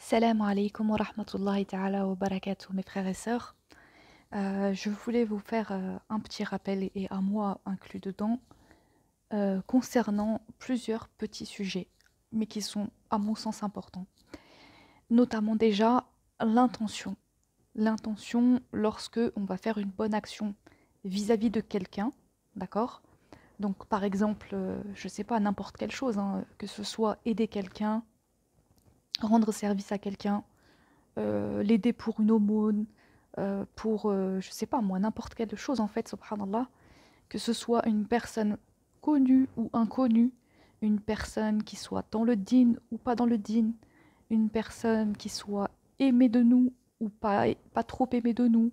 Salam alaikum wa rahmatullahi ta'ala wa barakatuh, mes frères et sœurs. Je voulais vous faire un petit rappel, et à moi inclus dedans, concernant plusieurs petits sujets, mais qui sont, à mon sens, importants. Notamment déjà l'intention. L'intention lorsque on va faire une bonne action vis-à-vis de quelqu'un, d'accord? Donc par exemple, je sais pas, n'importe quelle chose, hein, que ce soit aider quelqu'un, rendre service à quelqu'un, l'aider pour une aumône, pour, je sais pas moi, n'importe quelle chose en fait, subhanallah, que ce soit une personne connue ou inconnue, une personne qui soit dans le din ou pas dans le din, une personne qui soit aimée de nous ou pas trop aimée de nous.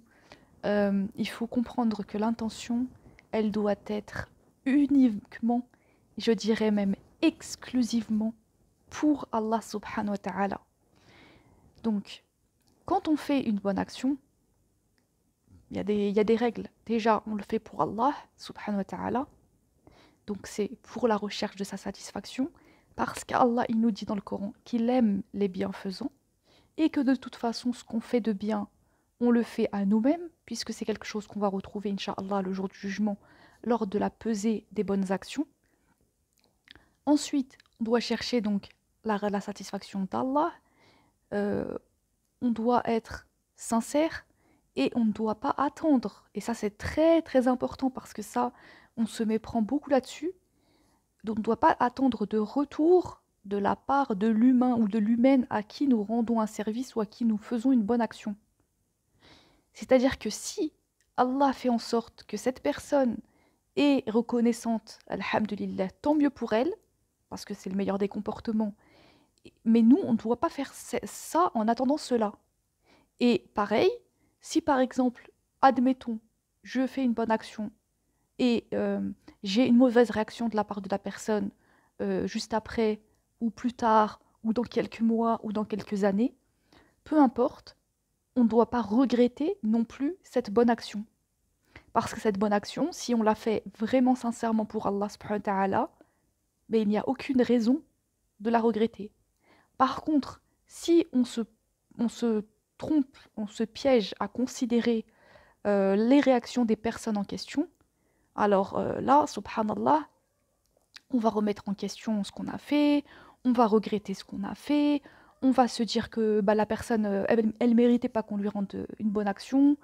Il faut comprendre que l'intention, elle doit être uniquement, je dirais même exclusivement, pour Allah subhanahu wa ta'ala. Donc, quand on fait une bonne action, il y a des règles. Déjà, on le fait pour Allah, subhanahu wa ta'ala. Donc, c'est pour la recherche de sa satisfaction. Parce qu'Allah, il nous dit dans le Coran qu'il aime les bienfaisants. Et que de toute façon, ce qu'on fait de bien, on le fait à nous-mêmes. Puisque c'est quelque chose qu'on va retrouver, Inch'Allah, le jour du jugement, lors de la pesée des bonnes actions. Ensuite, on doit chercher donc la satisfaction d'Allah. Euh, on doit être sincère et on ne doit pas attendre. Et ça, c'est très très important parce que ça, on se méprend beaucoup là-dessus. Donc, on ne doit pas attendre de retour de la part de l'humain ou de l'humaine à qui nous rendons un service ou à qui nous faisons une bonne action. C'est-à-dire que si Allah fait en sorte que cette personne est reconnaissante, alhamdulillah, tant mieux pour elle, parce que c'est le meilleur des comportements. Mais nous, on ne doit pas faire ça en attendant cela. Et pareil, si par exemple, admettons, je fais une bonne action et j'ai une mauvaise réaction de la part de la personne juste après, ou plus tard, ou dans quelques mois, ou dans quelques années, peu importe, on ne doit pas regretter non plus cette bonne action. Parce que cette bonne action, si on la fait vraiment sincèrement pour Allah subhanahu wa ta'ala, ben, il n'y a aucune raison de la regretter. Par contre, si on se trompe, on se piège à considérer les réactions des personnes en question, alors là, subhanallah, on va remettre en question ce qu'on a fait, on va regretter ce qu'on a fait, on va se dire que bah, la personne, elle méritait pas qu'on lui rende une bonne action.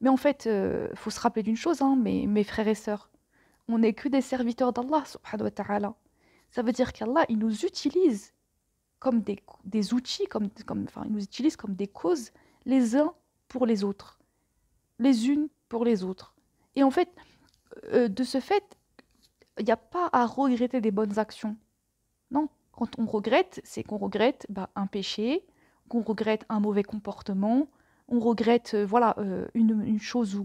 Mais en fait, faut se rappeler d'une chose, hein, mes frères et sœurs, on n'est que des serviteurs d'Allah, subhanahu wa ta'ala. Ça veut dire qu'Allah, il nous utilise comme des outils, enfin, il nous utilise comme des causes, les uns pour les autres, les unes pour les autres. Et en fait, de ce fait, il n'y a pas à regretter des bonnes actions. Non, quand on regrette, c'est qu'on regrette bah, un péché, qu'on regrette un mauvais comportement, on regrette voilà, une chose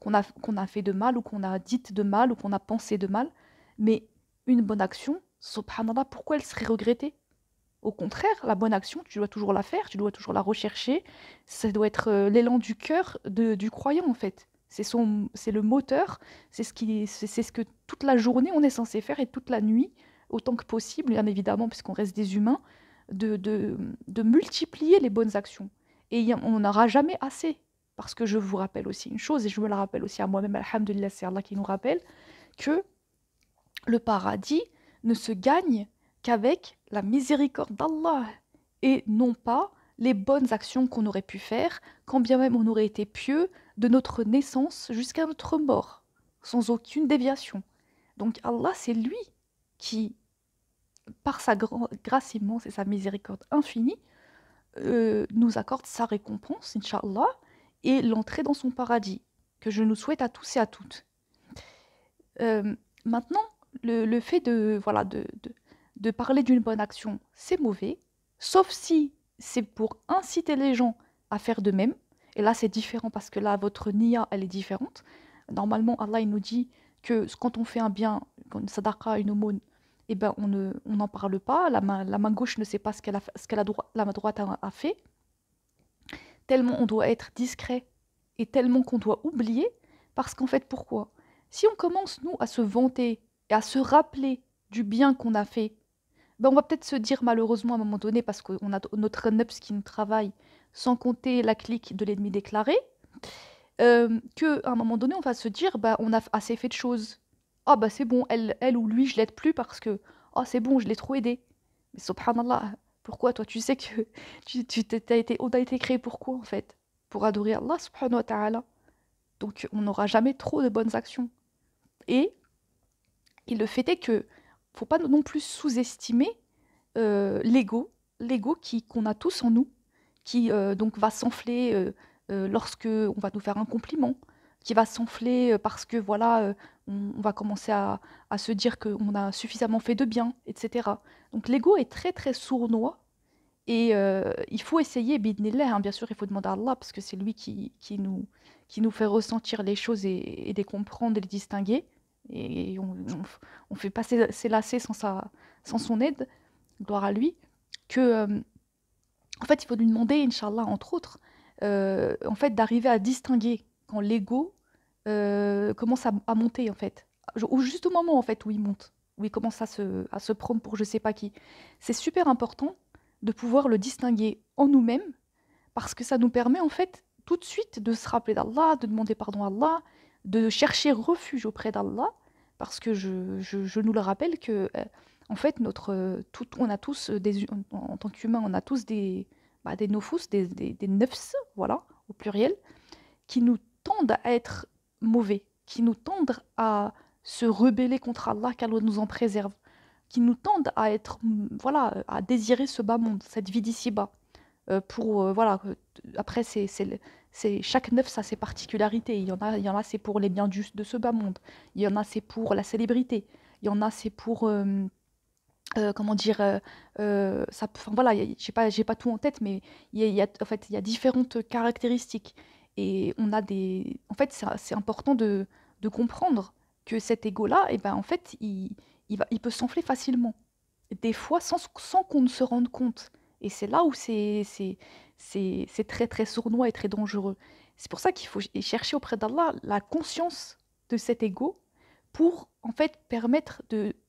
qu'on a fait de mal, ou qu'on a dite de mal, ou qu'on a pensé de mal. Mais une bonne action, subhanallah, pourquoi elle serait regrettée? Au contraire, la bonne action, tu dois toujours la faire, tu dois toujours la rechercher. Ça doit être l'élan du cœur du croyant, en fait. C'est le moteur, c'est ce que toute la journée on est censé faire et toute la nuit, autant que possible, bien évidemment, puisqu'on reste des humains, de multiplier les bonnes actions. Et on n'aura jamais assez. Parce que je vous rappelle aussi une chose, et je me la rappelle aussi à moi-même, alhamdulillah, c'est Allah qui nous rappelle, que le paradis ne se gagne qu'avec la miséricorde d'Allah et non pas les bonnes actions qu'on aurait pu faire, quand bien même on aurait été pieux de notre naissance jusqu'à notre mort, sans aucune déviation. Donc Allah, c'est lui qui, par sa grâce immense et sa miséricorde infinie, nous accorde sa récompense, Inch'Allah, et l'entrée dans son paradis, que je nous souhaite à tous et à toutes. Maintenant, le fait voilà, de parler d'une bonne action, c'est mauvais, sauf si c'est pour inciter les gens à faire de même. Et là, c'est différent parce que là, votre niya, elle est différente. Normalement, Allah, il nous dit que quand on fait un bien, une sadaqa, une aumône, eh ben, on n'en parle pas. La main gauche ne sait pas ce qu'elle a, la main droite a fait. Tellement on doit être discret et tellement qu'on doit oublier. Parce qu'en fait, pourquoi? Si on commence, nous, à se vanter et à se rappeler du bien qu'on a fait, ben, on va peut-être se dire malheureusement à un moment donné, parce qu'on a notre nefs qui nous travaille, sans compter la clique de l'ennemi déclaré, qu'à un moment donné, on va se dire, bah, on a assez fait de choses. Ah bah c'est bon, elle ou lui, je l'aide plus parce que, ah c'est bon, je l'ai trop aidé. Mais subhanallah, pourquoi toi, tu sais que on a été créé pour quoi en fait? Pour adorer Allah subhanahu wa ta'ala. Donc on n'aura jamais trop de bonnes actions. Et, et le fait est que faut pas non plus sous-estimer l'ego qu'on a tous en nous, qui donc va s'enfler lorsque on va nous faire un compliment, qui va s'enfler parce que voilà, on va commencer à se dire qu'on a suffisamment fait de bien, etc. Donc l'ego est très très sournois et il faut essayer, bidnillah, hein, bien sûr, il faut demander à Allah parce que c'est lui qui nous fait ressentir les choses et les comprendre et les distinguer. Et on fait pas ses lacets sans son aide, gloire à lui, que en fait, il faut lui demander, Inch'Allah, entre autres, en fait, d'arriver à distinguer quand l'ego commence à monter, en fait. Au juste au moment, en fait, où il monte, où il commence à se prendre pour je sais pas qui. C'est super important de pouvoir le distinguer en nous-mêmes, parce que ça nous permet, en fait, tout de suite de se rappeler d'Allah, de demander pardon à Allah, de chercher refuge auprès d'Allah, parce que je nous le rappelle que, en fait, on a tous en tant qu'humains, on a tous des nofus, des nefs, voilà, au pluriel, qui nous tendent à être mauvais, qui nous tendent à se rebeller contre Allah, qu'Allah nous en préserve, qui nous tendent à être, voilà, à désirer ce bas monde, cette vie d'ici-bas. Voilà, après, chaque neuf, ça a ses particularités. Il y en a, c'est pour les biens de ce bas monde. Il y en a, c'est pour la célébrité. Il y en a, c'est pour, comment dire, enfin, voilà, j'ai pas tout en tête, mais en fait, il y a différentes caractéristiques. Et on a en fait, c'est important de comprendre que cet ego-là, et ben, en fait, il peut s'enfler facilement. Des fois, sans qu'on ne se rende compte. Et c'est là où c'est très, très sournois et très dangereux. C'est pour ça qu'il faut chercher auprès d'Allah la conscience de cet ego pour, en fait, permettre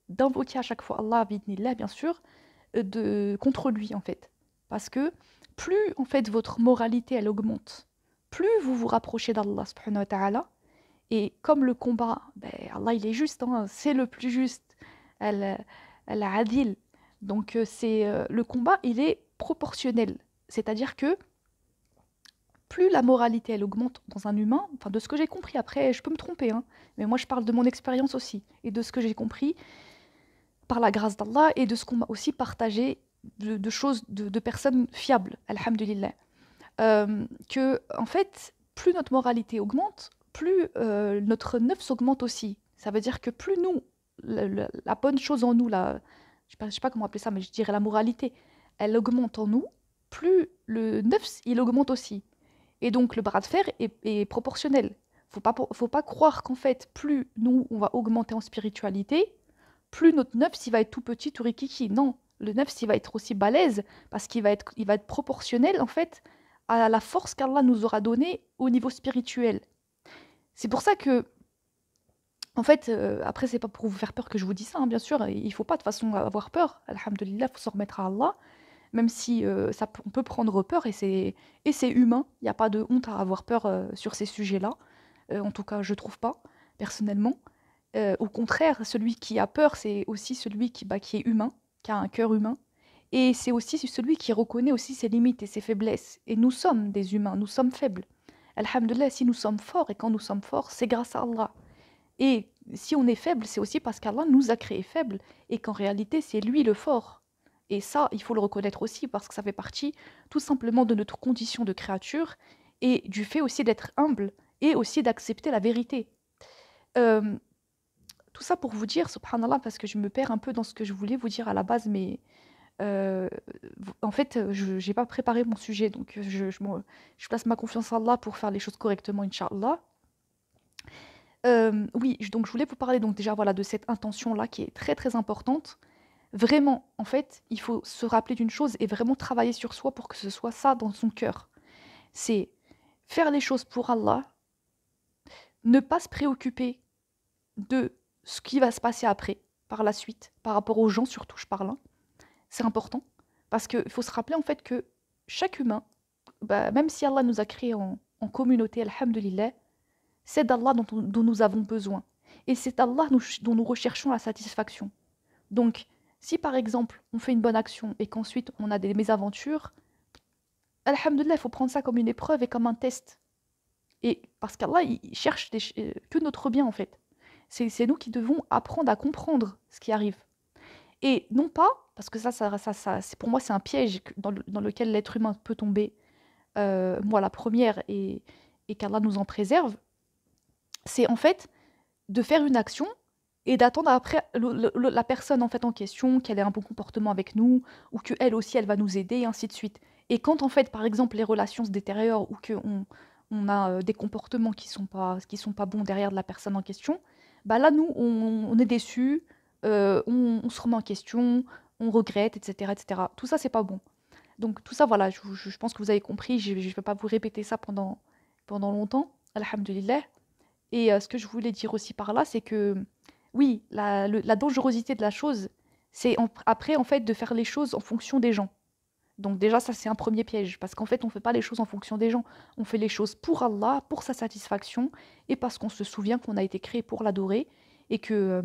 d'invoquer à chaque fois Allah, bidnillah, bien sûr, contre lui, en fait. Parce que plus, en fait, votre moralité, elle augmente, plus vous vous rapprochez d'Allah, subhanahu wa ta'ala, et comme le combat, ben, Allah, il est juste, hein, c'est le plus juste. Elle, elle a adil. Donc, le combat, il est proportionnel. C'est-à-dire que plus la moralité, elle augmente dans un humain, enfin, de ce que j'ai compris, après, je peux me tromper, hein, mais moi, je parle de mon expérience aussi, et de ce que j'ai compris par la grâce d'Allah, et de ce qu'on m'a aussi partagé de choses, de personnes fiables, alhamdulillah. Que, en fait, plus notre moralité augmente, plus notre neuf augmente aussi. Ça veut dire que plus nous, la bonne chose en nous, je sais pas comment appeler ça, mais je dirais la moralité, elle augmente en nous, plus le neuf, il augmente aussi. Et donc le bras de fer est proportionnel. Faut pas croire qu'en fait, plus nous, on va augmenter en spiritualité, plus notre neuf, il va être tout petit, tout rikiki. Non, le neuf, il va être aussi balèze, parce il va être proportionnel, en fait, à la force qu'Allah nous aura donnée au niveau spirituel. C'est pour ça que, en fait, après, c'est pas pour vous faire peur que je vous dis ça, hein, bien sûr, il faut pas de toute façon avoir peur. Alhamdulillah, il faut s'en remettre à Allah, même si on peut prendre peur et c'est humain. Il n'y a pas de honte à avoir peur sur ces sujets-là. En tout cas, je trouve pas, personnellement. Au contraire, celui qui a peur, c'est aussi celui qui est humain, qui a un cœur humain. Et c'est aussi celui qui reconnaît aussi ses limites et ses faiblesses. Et nous sommes des humains, nous sommes faibles. Alhamdulillah, si nous sommes forts, et quand nous sommes forts, c'est grâce à Allah. Et si on est faible, c'est aussi parce qu'Allah nous a créés faibles, et qu'en réalité, c'est lui le fort. Et ça, il faut le reconnaître aussi, parce que ça fait partie tout simplement de notre condition de créature, et du fait aussi d'être humble, et aussi d'accepter la vérité. Euh, Tout ça pour vous dire, subhanallah, parce que je me perds un peu dans ce que je voulais vous dire à la base, mais euh, en fait, je n'ai pas préparé mon sujet, donc je place ma confiance en Allah pour faire les choses correctement, Inch'Allah. Oui, donc je voulais vous parler donc déjà voilà, de cette intention-là qui est très très importante. Vraiment, en fait, il faut se rappeler d'une chose et vraiment travailler sur soi pour que ce soit ça dans son cœur. C'est faire les choses pour Allah, ne pas se préoccuper de ce qui va se passer après, par la suite, par rapport aux gens surtout, je parle, hein. c'est important parce qu'il faut se rappeler en fait que chaque humain, bah, même si Allah nous a créés en communauté, alhamdulillah, c'est d'Allah dont nous avons besoin. Et c'est Allah dont nous recherchons la satisfaction. Donc, si par exemple on fait une bonne action et qu'ensuite on a des mésaventures, alhamdulillah, il faut prendre ça comme une épreuve et comme un test. Et parce qu'Allah, il cherche que notre bien en fait. C'est nous qui devons apprendre à comprendre ce qui arrive. Et non pas, parce que pour moi c'est un piège dans lequel l'être humain peut tomber, moi la première, et qu'Allah nous en préserve, c'est en fait de faire une action et d'attendre après la personne en fait en question, qu'elle ait un bon comportement avec nous, ou qu'elle aussi elle va nous aider, et ainsi de suite. Et quand en fait par exemple les relations se détériorent ou qu'on a des comportements qui sont pas bons derrière de la personne en question, bah là nous on est déçus, on se remet en question, on regrette, etc., etc. Tout ça c'est pas bon. Donc tout ça voilà, je pense que vous avez compris, je ne vais pas vous répéter ça pendant longtemps, alhamdulillah. Et ce que je voulais dire aussi par là, c'est que oui, la dangerosité de la chose, c'est après, en fait, de faire les choses en fonction des gens. Donc déjà, ça, c'est un premier piège, parce qu'en fait, on ne fait pas les choses en fonction des gens. On fait les choses pour Allah, pour sa satisfaction, et parce qu'on se souvient qu'on a été créé pour l'adorer, et que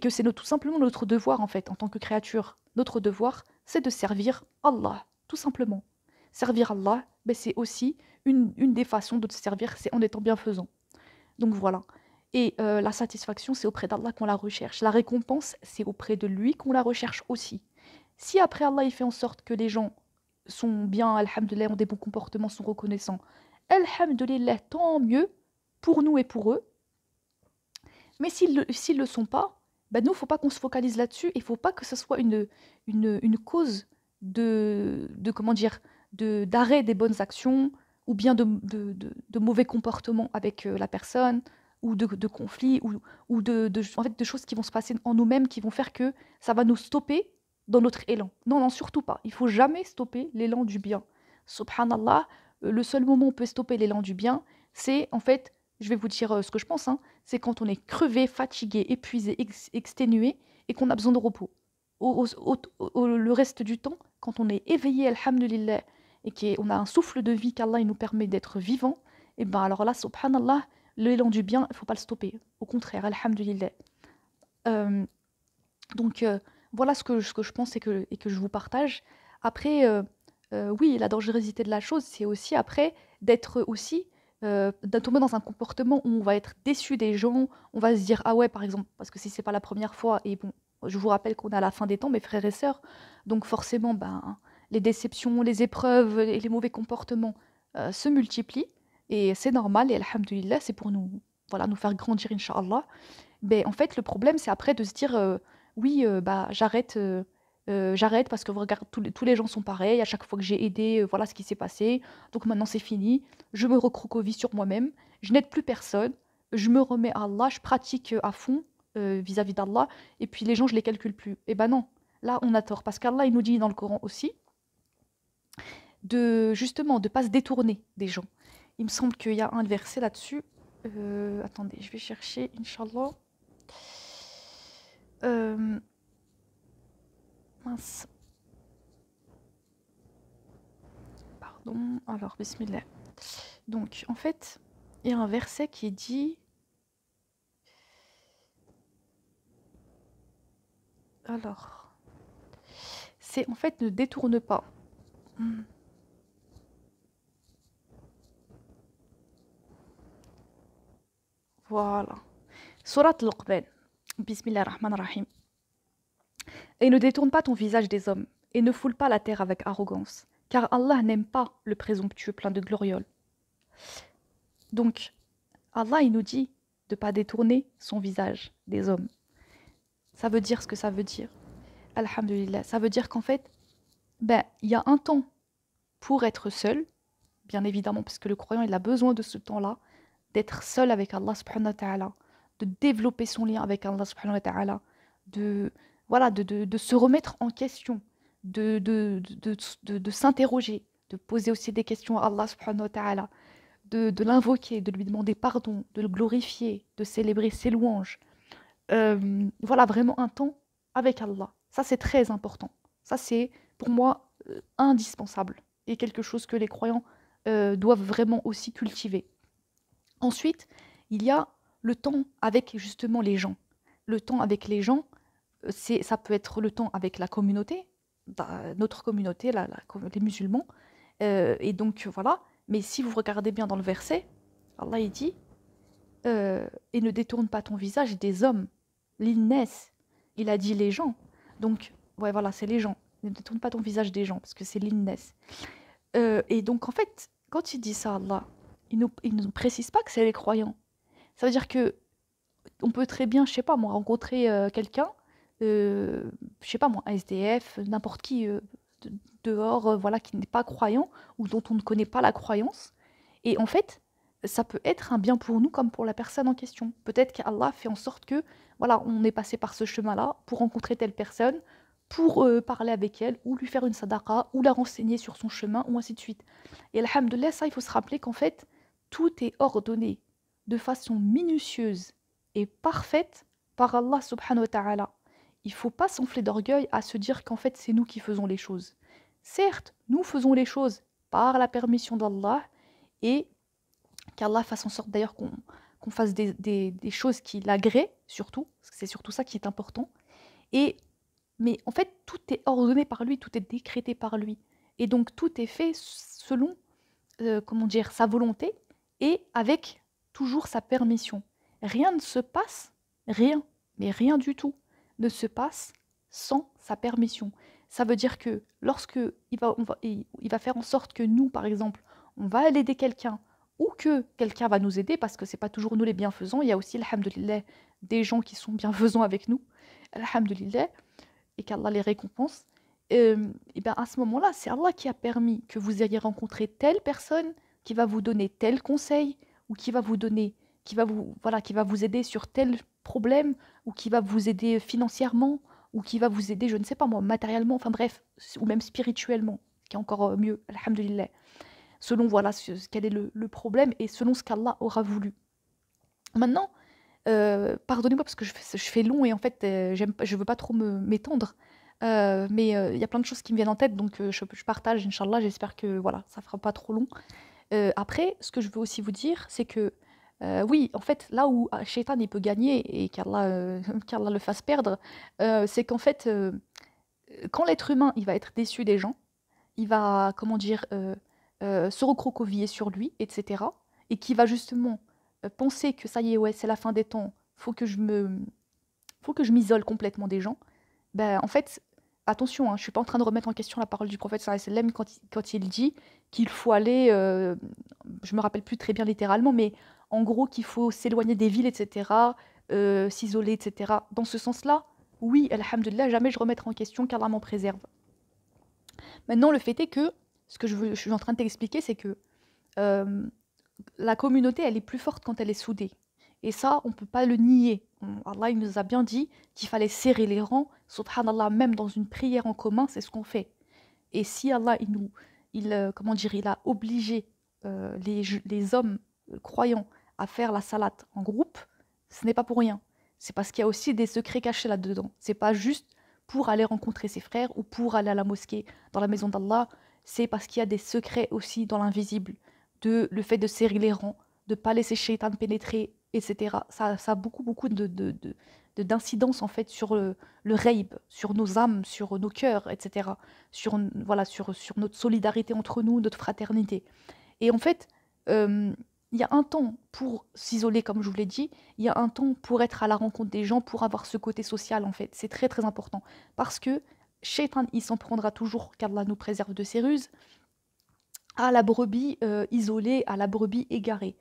c'est tout simplement notre devoir, en fait, en tant que créature. Notre devoir, c'est de servir Allah, tout simplement. Servir Allah, ben, c'est aussi une des façons de te servir, c'est en étant bienfaisant. Donc voilà. Et la satisfaction, c'est auprès d'Allah qu'on la recherche. La récompense, c'est auprès de lui qu'on la recherche aussi. Si après Allah, il fait en sorte que les gens sont bien, alhamdoulilah, ont des bons comportements, sont reconnaissants, alhamdoulilah, tant mieux pour nous et pour eux. Mais s'ils le sont pas, ben nous, il ne faut pas qu'on se focalise là-dessus. Il ne faut pas que ce soit une cause comment dire, d'arrêt des bonnes actions ou bien de mauvais comportements avec la personne ou de conflits ou en fait, de choses qui vont se passer en nous-mêmes qui vont faire que ça va nous stopper dans notre élan. Non, non, surtout pas. Il faut jamais stopper l'élan du bien. Subhanallah, le seul moment où on peut stopper l'élan du bien, c'est en fait, je vais vous dire ce que je pense, hein, c'est quand on est crevé, fatigué, épuisé, exténué et qu'on a besoin de repos. Le reste du temps, quand on est éveillé, alhamdulillah, et qu'on a un souffle de vie qu'Allah il nous permet d'être vivant, et ben alors là, subhanallah, l'élan du bien, il ne faut pas le stopper. Au contraire, alhamdulillah. Euh, donc voilà ce que je pense et que je vous partage. Après, oui, la dangerosité de la chose, c'est aussi après d'être aussi, de tomber dans un comportement où on va être déçu des gens, on va se dire, ah ouais, par exemple, parce que si c'est pas la première fois, et bon, je vous rappelle qu'on est à la fin des temps, mes frères et sœurs, donc forcément, ben, les déceptions, les épreuves et les mauvais comportements se multiplient, et c'est normal, et alhamdulillah, c'est pour nous, voilà, nous faire grandir, Inch'Allah. Ben en fait, le problème, c'est après de se dire, oui, bah, j'arrête parce que regarde, tous les gens sont pareils. À chaque fois que j'ai aidé, voilà ce qui s'est passé. Donc maintenant, c'est fini. Je me recroqueville sur moi-même. Je n'aide plus personne. Je me remets à Allah. Je pratique à fond vis-à-vis d'Allah. Et puis les gens, je les calcule plus. Eh ben non. Là, on a tort. Parce qu'Allah, il nous dit dans le Coran aussi de justement de pas se détourner des gens. Il me semble qu'il y a un verset là-dessus. Attendez, je vais chercher, Inch'Allah. Euh, mince, pardon. Alors, bismillah. Donc, en fait, il y a un verset qui dit. Alors, c'est en fait ne détourne pas. Hmm, Voilà. Surat Luqman. Bismillah ar-Rahman ar-Rahim. Et ne détourne pas ton visage des hommes, et ne foule pas la terre avec arrogance, car Allah n'aime pas le présomptueux plein de glorioles. Donc, Allah, il nous dit de ne pas détourner son visage des hommes. Ça veut dire ce que ça veut dire. Alhamdulillah. Ça veut dire qu'en fait, ben, il y a un temps pour être seul, bien évidemment, parce que le croyant, il a besoin de ce temps-là, d'être seul avec Allah subhanahu wa ta'ala, de développer son lien avec Allah subhanahu wa ta'ala, de, voilà, de se remettre en question, de s'interroger, de poser aussi des questions à Allah subhanahu wa ta'ala, de l'invoquer, de lui demander pardon, de le glorifier, de célébrer ses louanges. Voilà, vraiment un temps avec Allah. Ça, c'est très important. Ça, c'est pour moi indispensable et quelque chose que les croyants doivent vraiment aussi cultiver. Ensuite, il y a le temps avec justement les gens. Le temps avec les gens, ça peut être le temps avec la communauté, notre communauté, les musulmans. Et donc voilà. Mais si vous regardez bien dans le verset, Allah il dit et ne détourne pas ton visage des hommes. L'innes, il a dit les gens. Donc, ouais, voilà, c'est les gens. Ne détourne pas ton visage des gens, parce que c'est l'innes. Et donc, en fait, quand il dit ça, Allah, il nous précise pas que c'est les croyants. Ça veut dire que on peut très bien, je sais pas moi, rencontrer quelqu'un, je sais pas moi, un SDF, n'importe qui dehors, voilà, qui n'est pas croyant ou dont on ne connaît pas la croyance. Et en fait, ça peut être un bien pour nous comme pour la personne en question. Peut-être qu'Allah fait en sorte que, voilà, on est passé par ce chemin-là pour rencontrer telle personne, pour parler avec elle, ou lui faire une sadaqa, ou la renseigner sur son chemin, ou ainsi de suite. Et alhamdoulilah, ça, il faut se rappeler qu'en fait, tout est ordonné de façon minutieuse et parfaite par Allah subhanahu wa ta'ala. Il ne faut pas s'enfler d'orgueil à se dire qu'en fait c'est nous qui faisons les choses. Certes, nous faisons les choses par la permission d'Allah et qu'Allah fasse en sorte d'ailleurs qu'on fasse des choses qui l'agréent, surtout, parce que c'est surtout ça qui est important. Et, mais en fait, tout est ordonné par lui, tout est décrété par lui. Et donc tout est fait selon, comment dire, sa volonté et avec toujours sa permission. Rien ne se passe, rien, mais rien du tout, ne se passe sans sa permission. Ça veut dire que lorsque il va faire en sorte que nous, par exemple, on va aller aider quelqu'un ou que quelqu'un va nous aider, parce que c'est pas toujours nous les bienfaisants, il y a aussi, alhamdoulilah, des gens qui sont bienfaisants avec nous, alhamdoulilah, et qu'Allah les récompense. Et bien à ce moment-là, c'est Allah qui a permis que vous ayez rencontré telle personne qui va vous donner tel conseil ou qui va vous donner, voilà, qui va vous aider sur tel problème ou qui va vous aider financièrement ou qui va vous aider, je ne sais pas moi, matériellement, enfin bref, ou même spirituellement, ce qui est encore mieux, alhamdulillah, selon voilà quel est le problème et selon ce qu'Allah aura voulu. Maintenant, pardonnez-moi parce que je fais long et en fait, je veux pas trop m'étendre, mais il y a plein de choses qui me viennent en tête donc je partage inch'Allah, j'espère que voilà, ça fera pas trop long. Après, ce que je veux aussi vous dire, c'est que, oui, en fait, là où Shaitan il peut gagner et qu'Allah, qu'Allah le fasse perdre, c'est qu'en fait, quand l'être humain, il va être déçu des gens, il va, comment dire, se recroqueviller sur lui, etc. Et qui va justement penser que ça y est, ouais, c'est la fin des temps, faut que je m'isole complètement des gens. Ben, en fait, attention, hein, je suis pas en train de remettre en question la parole du prophète sallallahu alayhi wa sallam quand il dit qu'il faut aller, je me rappelle plus très bien littéralement, mais en gros qu'il faut s'éloigner des villes, etc., s'isoler, etc. Dans ce sens-là, oui, alhamdulillah, jamais je remettrai en question qu'Allah m'en préserve. Maintenant, le fait est que, ce que je suis en train de t'expliquer, c'est que euh, la communauté, elle est plus forte quand elle est soudée. Et ça, on ne peut pas le nier. Allah, il nous a bien dit qu'il fallait serrer les rangs. Subhanallah, même dans une prière en commun, c'est ce qu'on fait. Et si Allah, comment dire, il a obligé les hommes croyants à faire la salate en groupe, ce n'est pas pour rien. C'est parce qu'il y a aussi des secrets cachés là-dedans. C'est pas juste pour aller rencontrer ses frères ou pour aller à la mosquée dans la maison d'Allah. C'est parce qu'il y a des secrets aussi dans l'invisible. Le fait de serrer les rangs, de ne pas laisser Shaitan pénétrer, etc. Ça a beaucoup, beaucoup d'incidence en fait sur le ghaib, sur nos âmes, sur nos cœurs, etc. Voilà, sur notre solidarité entre nous, notre fraternité. Et en fait, il y a un temps pour s'isoler, comme je vous l'ai dit, il y a un temps pour être à la rencontre des gens, pour avoir ce côté social, en fait. C'est très, très important. Parce que Shaitan, il s'en prendra toujours, qu'Allah nous préserve de ses ruses, à la brebis isolée, à la brebis égarée.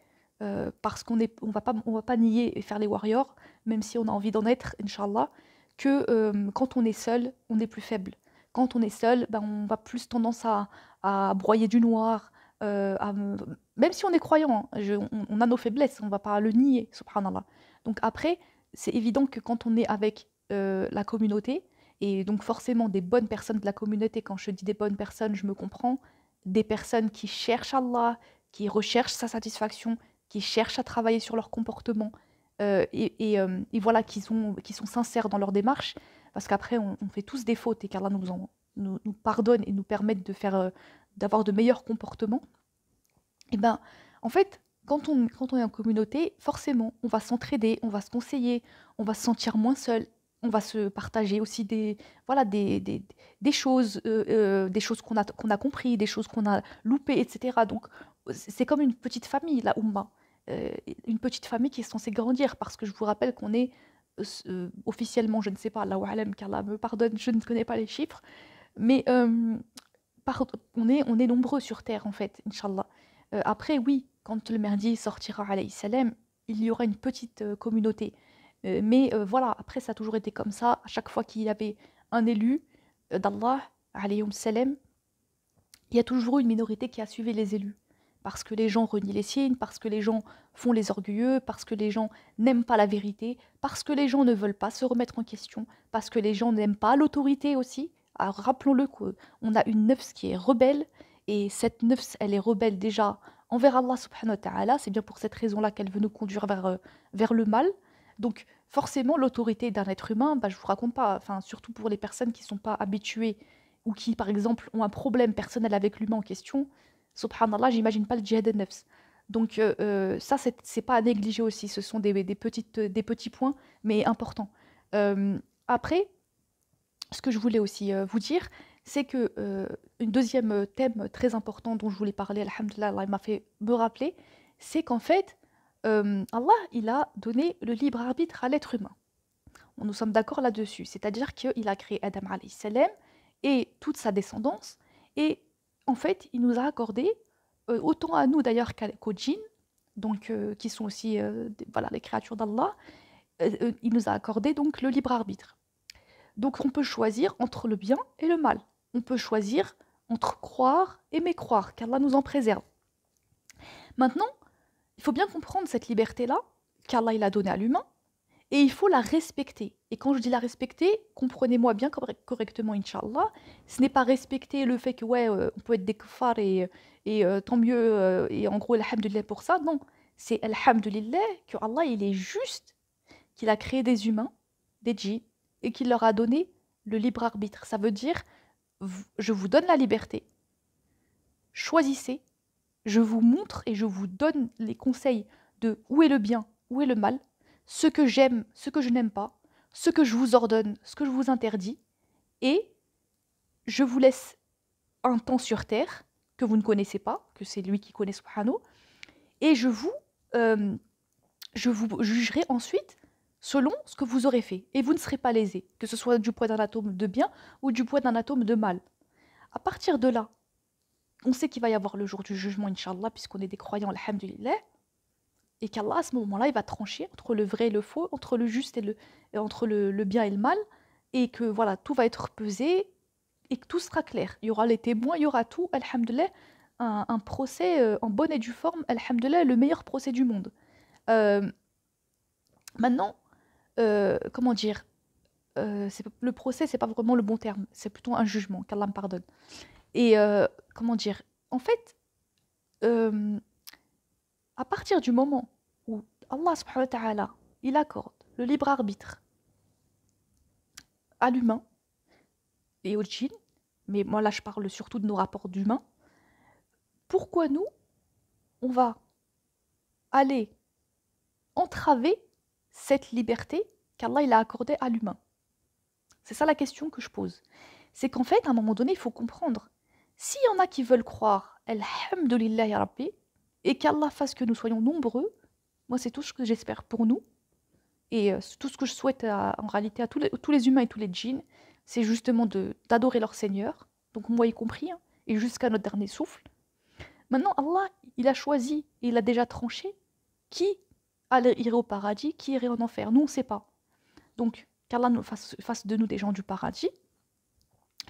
Parce on va pas nier et faire les warriors, même si on a envie d'en être, Inch'Allah, que quand on est seul, on est plus faible. Quand on est seul, ben, on va plus tendance à broyer du noir, même si on est croyant, hein, on a nos faiblesses, on ne va pas le nier, subhanallah. Donc après, c'est évident que quand on est avec la communauté, et donc forcément des bonnes personnes de la communauté, quand je dis des bonnes personnes, je me comprends, des personnes qui cherchent Allah, qui recherchent sa satisfaction, qui cherchent à travailler sur leur comportement, et voilà, qui sont sincères dans leur démarche, parce qu'après, on fait tous des fautes et qu'Allah nous pardonnent et nous permettent d'avoir de meilleurs comportements, et ben, en fait, quand on est en communauté, forcément, on va s'entraider, on va se conseiller, on va se sentir moins seul, on va se partager aussi voilà, des choses qu'on a compris, des choses qu'on a loupées, etc. Donc, c'est comme une petite famille, la Oumma. Euh, une petite famille qui est censée grandir, parce que je vous rappelle qu'on est officiellement, je ne sais pas, Allahu alam, qu'Allah me pardonne, je ne connais pas les chiffres, mais on est nombreux sur Terre, en fait, Inch'Allah. Après, oui, quand le Mahdi sortira, alayhi salam, il y aura une petite communauté. Mais voilà, après, ça a toujours été comme ça. À chaque fois qu'il y avait un élu d'Allah, alayhi salam, il y a toujours eu une minorité qui a suivi les élus. Parce que les gens renient les signes, parce que les gens font les orgueilleux, parce que les gens n'aiment pas la vérité, parce que les gens ne veulent pas se remettre en question, parce que les gens n'aiment pas l'autorité aussi. Alors rappelons-le qu'on a une nefs qui est rebelle, et cette nefs, elle est rebelle déjà envers Allah subhanahu wa ta'ala. C'est bien pour cette raison-là qu'elle veut nous conduire vers le mal. Donc forcément, l'autorité d'un être humain, bah, je vous raconte pas, enfin, surtout pour les personnes qui ne sont pas habituées ou qui, par exemple, ont un problème personnel avec l'humain en question, subhanallah, j'imagine pas le djihad an-nafs. Donc ça, c'est pas à négliger aussi. Ce sont des petits points, mais importants. Après, ce que je voulais aussi vous dire, c'est que une deuxième thème très important dont je voulais parler, alhamdoulilah, Allah m'a fait me rappeler, c'est qu'en fait, Allah, il a donné le libre arbitre à l'être humain. Nous sommes d'accord là-dessus. C'est-à-dire qu'il a créé Adam alayhi salam et toute sa descendance. Et en fait, il nous a accordé, autant à nous d'ailleurs qu'aux djinns, donc qui sont aussi voilà, les créatures d'Allah, il nous a accordé donc le libre arbitre. Donc on peut choisir entre le bien et le mal. On peut choisir entre croire et mécroire, qu'Allah nous en préserve. Maintenant, il faut bien comprendre cette liberté-là qu'Allah il a donnée à l'humain, et il faut la respecter. Et quand je dis la respecter, comprenez-moi bien correctement, Inch'Allah, ce n'est pas respecter le fait que, ouais, on peut être des kuffars et tant mieux, et en gros, alhamdulillah pour ça. Non, c'est alhamdulillah que Allah, il est juste, qu'il a créé des humains, des djinns, et qu'il leur a donné le libre arbitre. Ça veut dire, je vous donne la liberté, choisissez, je vous montre et je vous donne les conseils de où est le bien, où est le mal, ce que j'aime, ce que je n'aime pas, ce que je vous ordonne, ce que je vous interdis, et je vous laisse un temps sur terre que vous ne connaissez pas, que c'est lui qui connaît subhanahu, et euh, je vous jugerai ensuite selon ce que vous aurez fait, et vous ne serez pas lésé, que ce soit du poids d'un atome de bien ou du poids d'un atome de mal. À partir de là, on sait qu'il va y avoir le jour du jugement, Inch'Allah, puisqu'on est des croyants, alhamdulillah, et qu'Allah, à ce moment-là, il va trancher entre le vrai et le faux, entre le juste et entre le bien et le mal, et que voilà, tout va être pesé, et que tout sera clair. Il y aura les témoins, il y aura tout, alhamdoulilah, un procès en bonne et due forme, alhamdoulilah, le meilleur procès du monde. Euh, Maintenant, comment dire, le procès, c'est pas vraiment le bon terme, c'est plutôt un jugement, qu'Allah me pardonne. Et comment dire, en fait, euh, à partir du moment où Allah subhanahu wa ta'ala, il accorde le libre arbitre à l'humain et au djinn, mais moi là je parle surtout de nos rapports d'humains, pourquoi nous, on va aller entraver cette liberté qu'Allah il a accordée à l'humain? C'est ça la question que je pose. C'est qu'en fait, à un moment donné, il faut comprendre. S'il y en a qui veulent croire, Alhamdulillah ya Rabbi, et qu'Allah fasse que nous soyons nombreux, moi c'est tout ce que j'espère pour nous, et tout ce que je souhaite en réalité à tous les humains et tous les djinns, c'est justement d'adorer leur Seigneur, donc moi y compris, hein, et jusqu'à notre dernier souffle. Maintenant, Allah, il a choisi, et il a déjà tranché, qui irait au paradis, qui irait en enfer. Nous, on ne sait pas. Donc, qu'Allah fasse de nous des gens du paradis,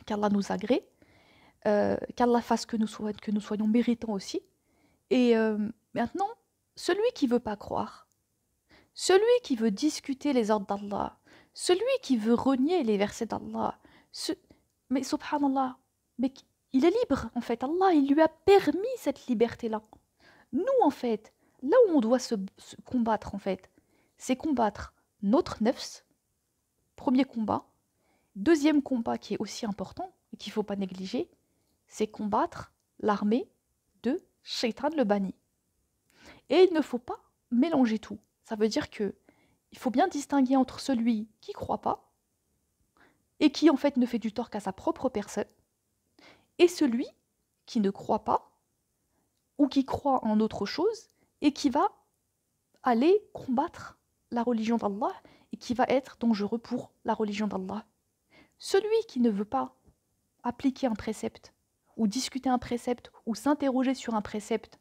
qu'Allah nous agrée, qu'Allah fasse que nous soyons méritants aussi. Et maintenant, celui qui veut pas croire, celui qui veut discuter les ordres d'Allah, celui qui veut renier les versets d'Allah, mais subhanallah, mais il est libre en fait. Allah, il lui a permis cette liberté-là. Nous, en fait, là où on doit se combattre en fait, c'est combattre notre nefs, premier combat. Deuxième combat qui est aussi important, et qu'il ne faut pas négliger, c'est combattre l'armée de Shaitan le banni. Et il ne faut pas mélanger tout. Ça veut dire que il faut bien distinguer entre celui qui ne croit pas et qui en fait ne fait du tort qu'à sa propre personne, et celui qui ne croit pas ou qui croit en autre chose et qui va aller combattre la religion d'Allah et qui va être dangereux pour la religion d'Allah. Celui qui ne veut pas appliquer un précepte ou discuter un précepte ou s'interroger sur un précepte,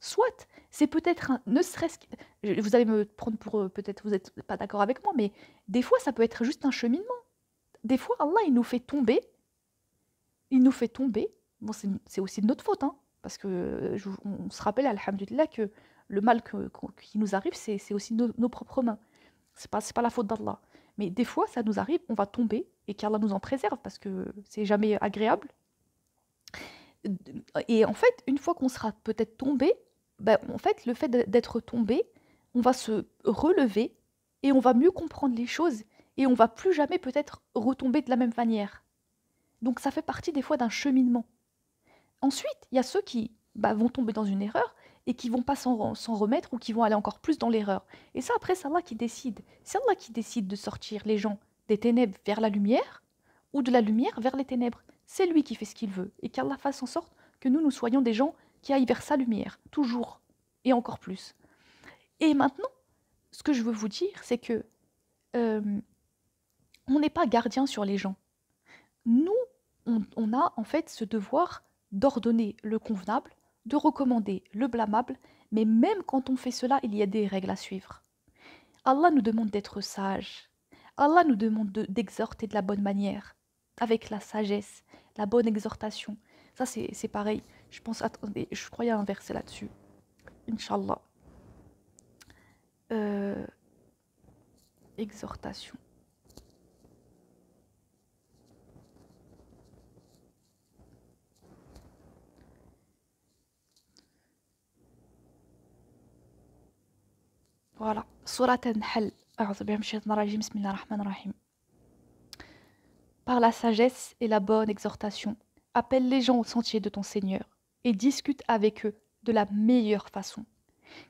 soit c'est peut-être ne serait-ce que, vous allez me prendre pour peut-être vous n'êtes pas d'accord avec moi, mais des fois ça peut être juste un cheminement. Des fois Allah il nous fait tomber. Bon, c'est aussi de notre faute, hein, parce que on se rappelle, alhamdulillah, que le mal qui nous arrive, c'est aussi nos propres mains. C'est pas la faute d'Allah. Mais des fois, ça nous arrive, on va tomber, et qu'Allah nous en préserve, parce que c'est jamais agréable. Et en fait, une fois qu'on sera peut-être tombé, ben, en fait, le fait d'être tombé, on va se relever, et on va mieux comprendre les choses, et on va plus jamais peut-être retomber de la même manière. Donc ça fait partie des fois d'un cheminement. Ensuite, il y a ceux qui vont tomber dans une erreur et qui vont pas s'en remettre ou qui vont aller encore plus dans l'erreur. Et ça, après, c'est Allah qui décide. C'est Allah qui décide de sortir les gens des ténèbres vers la lumière ou de la lumière vers les ténèbres. C'est lui qui fait ce qu'il veut. Et qu'Allah fasse en sorte que nous soyons des gens qui aillent vers sa lumière, toujours, et encore plus. Et maintenant, ce que je veux vous dire, c'est que on n'est pas gardien sur les gens. Nous, on a en fait ce devoir d'ordonner le convenable, de recommander le blâmable, mais même quand on fait cela, il y a des règles à suivre. Allah nous demande d'être sages. Allah nous demande d'exhorter de la bonne manière, avec la sagesse, la bonne exhortation. Ça, c'est pareil. Je pense, attendez, je crois qu'il y a un verset là-dessus. Inch'Allah. Exhortation. Voilà. Surat An-Nahl. Par la sagesse et la bonne exhortation, appelle les gens au sentier de ton Seigneur et discute avec eux de la meilleure façon.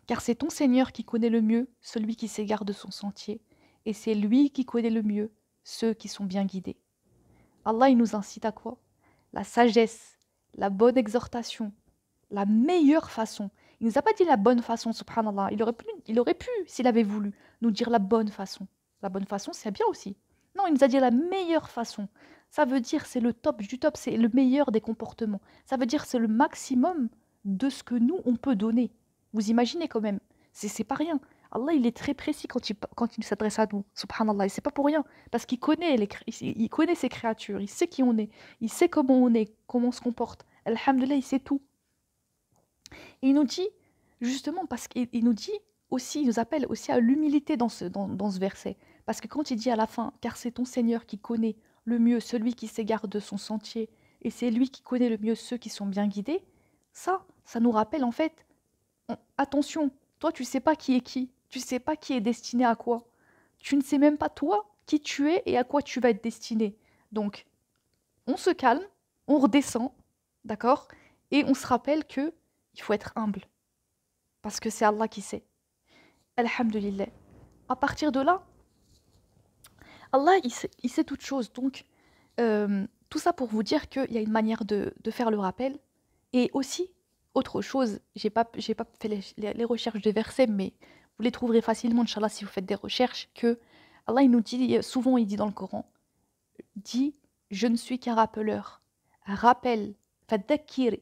Car c'est ton Seigneur qui connaît le mieux celui qui s'égare de son sentier, et c'est lui qui connaît le mieux ceux qui sont bien guidés. Allah, il nous incite à quoi? La sagesse, la bonne exhortation, la meilleure façon. Il ne nous a pas dit la bonne façon, subhanallah. Il aurait pu, s'il avait voulu, nous dire la bonne façon. La bonne façon, c'est bien aussi. Non, il nous a dit la meilleure façon. Ça veut dire c'est le top du top, c'est le meilleur des comportements. Ça veut dire c'est le maximum de ce que nous, on peut donner. Vous imaginez quand même, c'est pas rien. Allah, il est très précis quand il s'adresse à nous, subhanallah. Et c'est pas pour rien, parce qu'il connaît, il connaît ses créatures, il sait qui on est, il sait comment on est, comment on se comporte. Alhamdulillah, il sait tout. Et il nous dit, justement, parce qu'il nous dit aussi, il nous appelle aussi à l'humilité dans ce verset. Parce que quand il dit à la fin, car c'est ton Seigneur qui connaît le mieux celui qui s'égare de son sentier, et c'est lui qui connaît le mieux ceux qui sont bien guidés, ça nous rappelle en fait, attention, toi tu sais pas qui est qui, tu sais pas qui est destiné à quoi, tu ne sais même pas toi qui tu es et à quoi tu vas être destiné. Donc, on se calme, on redescend, d'accord, et on se rappelle que il faut être humble, parce que c'est Allah qui sait. Alhamdulillah. À partir de là, Allah, il sait toutes choses. Donc, tout ça pour vous dire qu'il y a une manière de faire le rappel. Et aussi, autre chose, j'ai pas fait les recherches des versets, mais vous les trouverez facilement, Inch'Allah, si vous faites des recherches, que Allah, il nous dit, souvent il dit dans le Coran, dit, je ne suis qu'un rappeleur. Rappel. Fadakir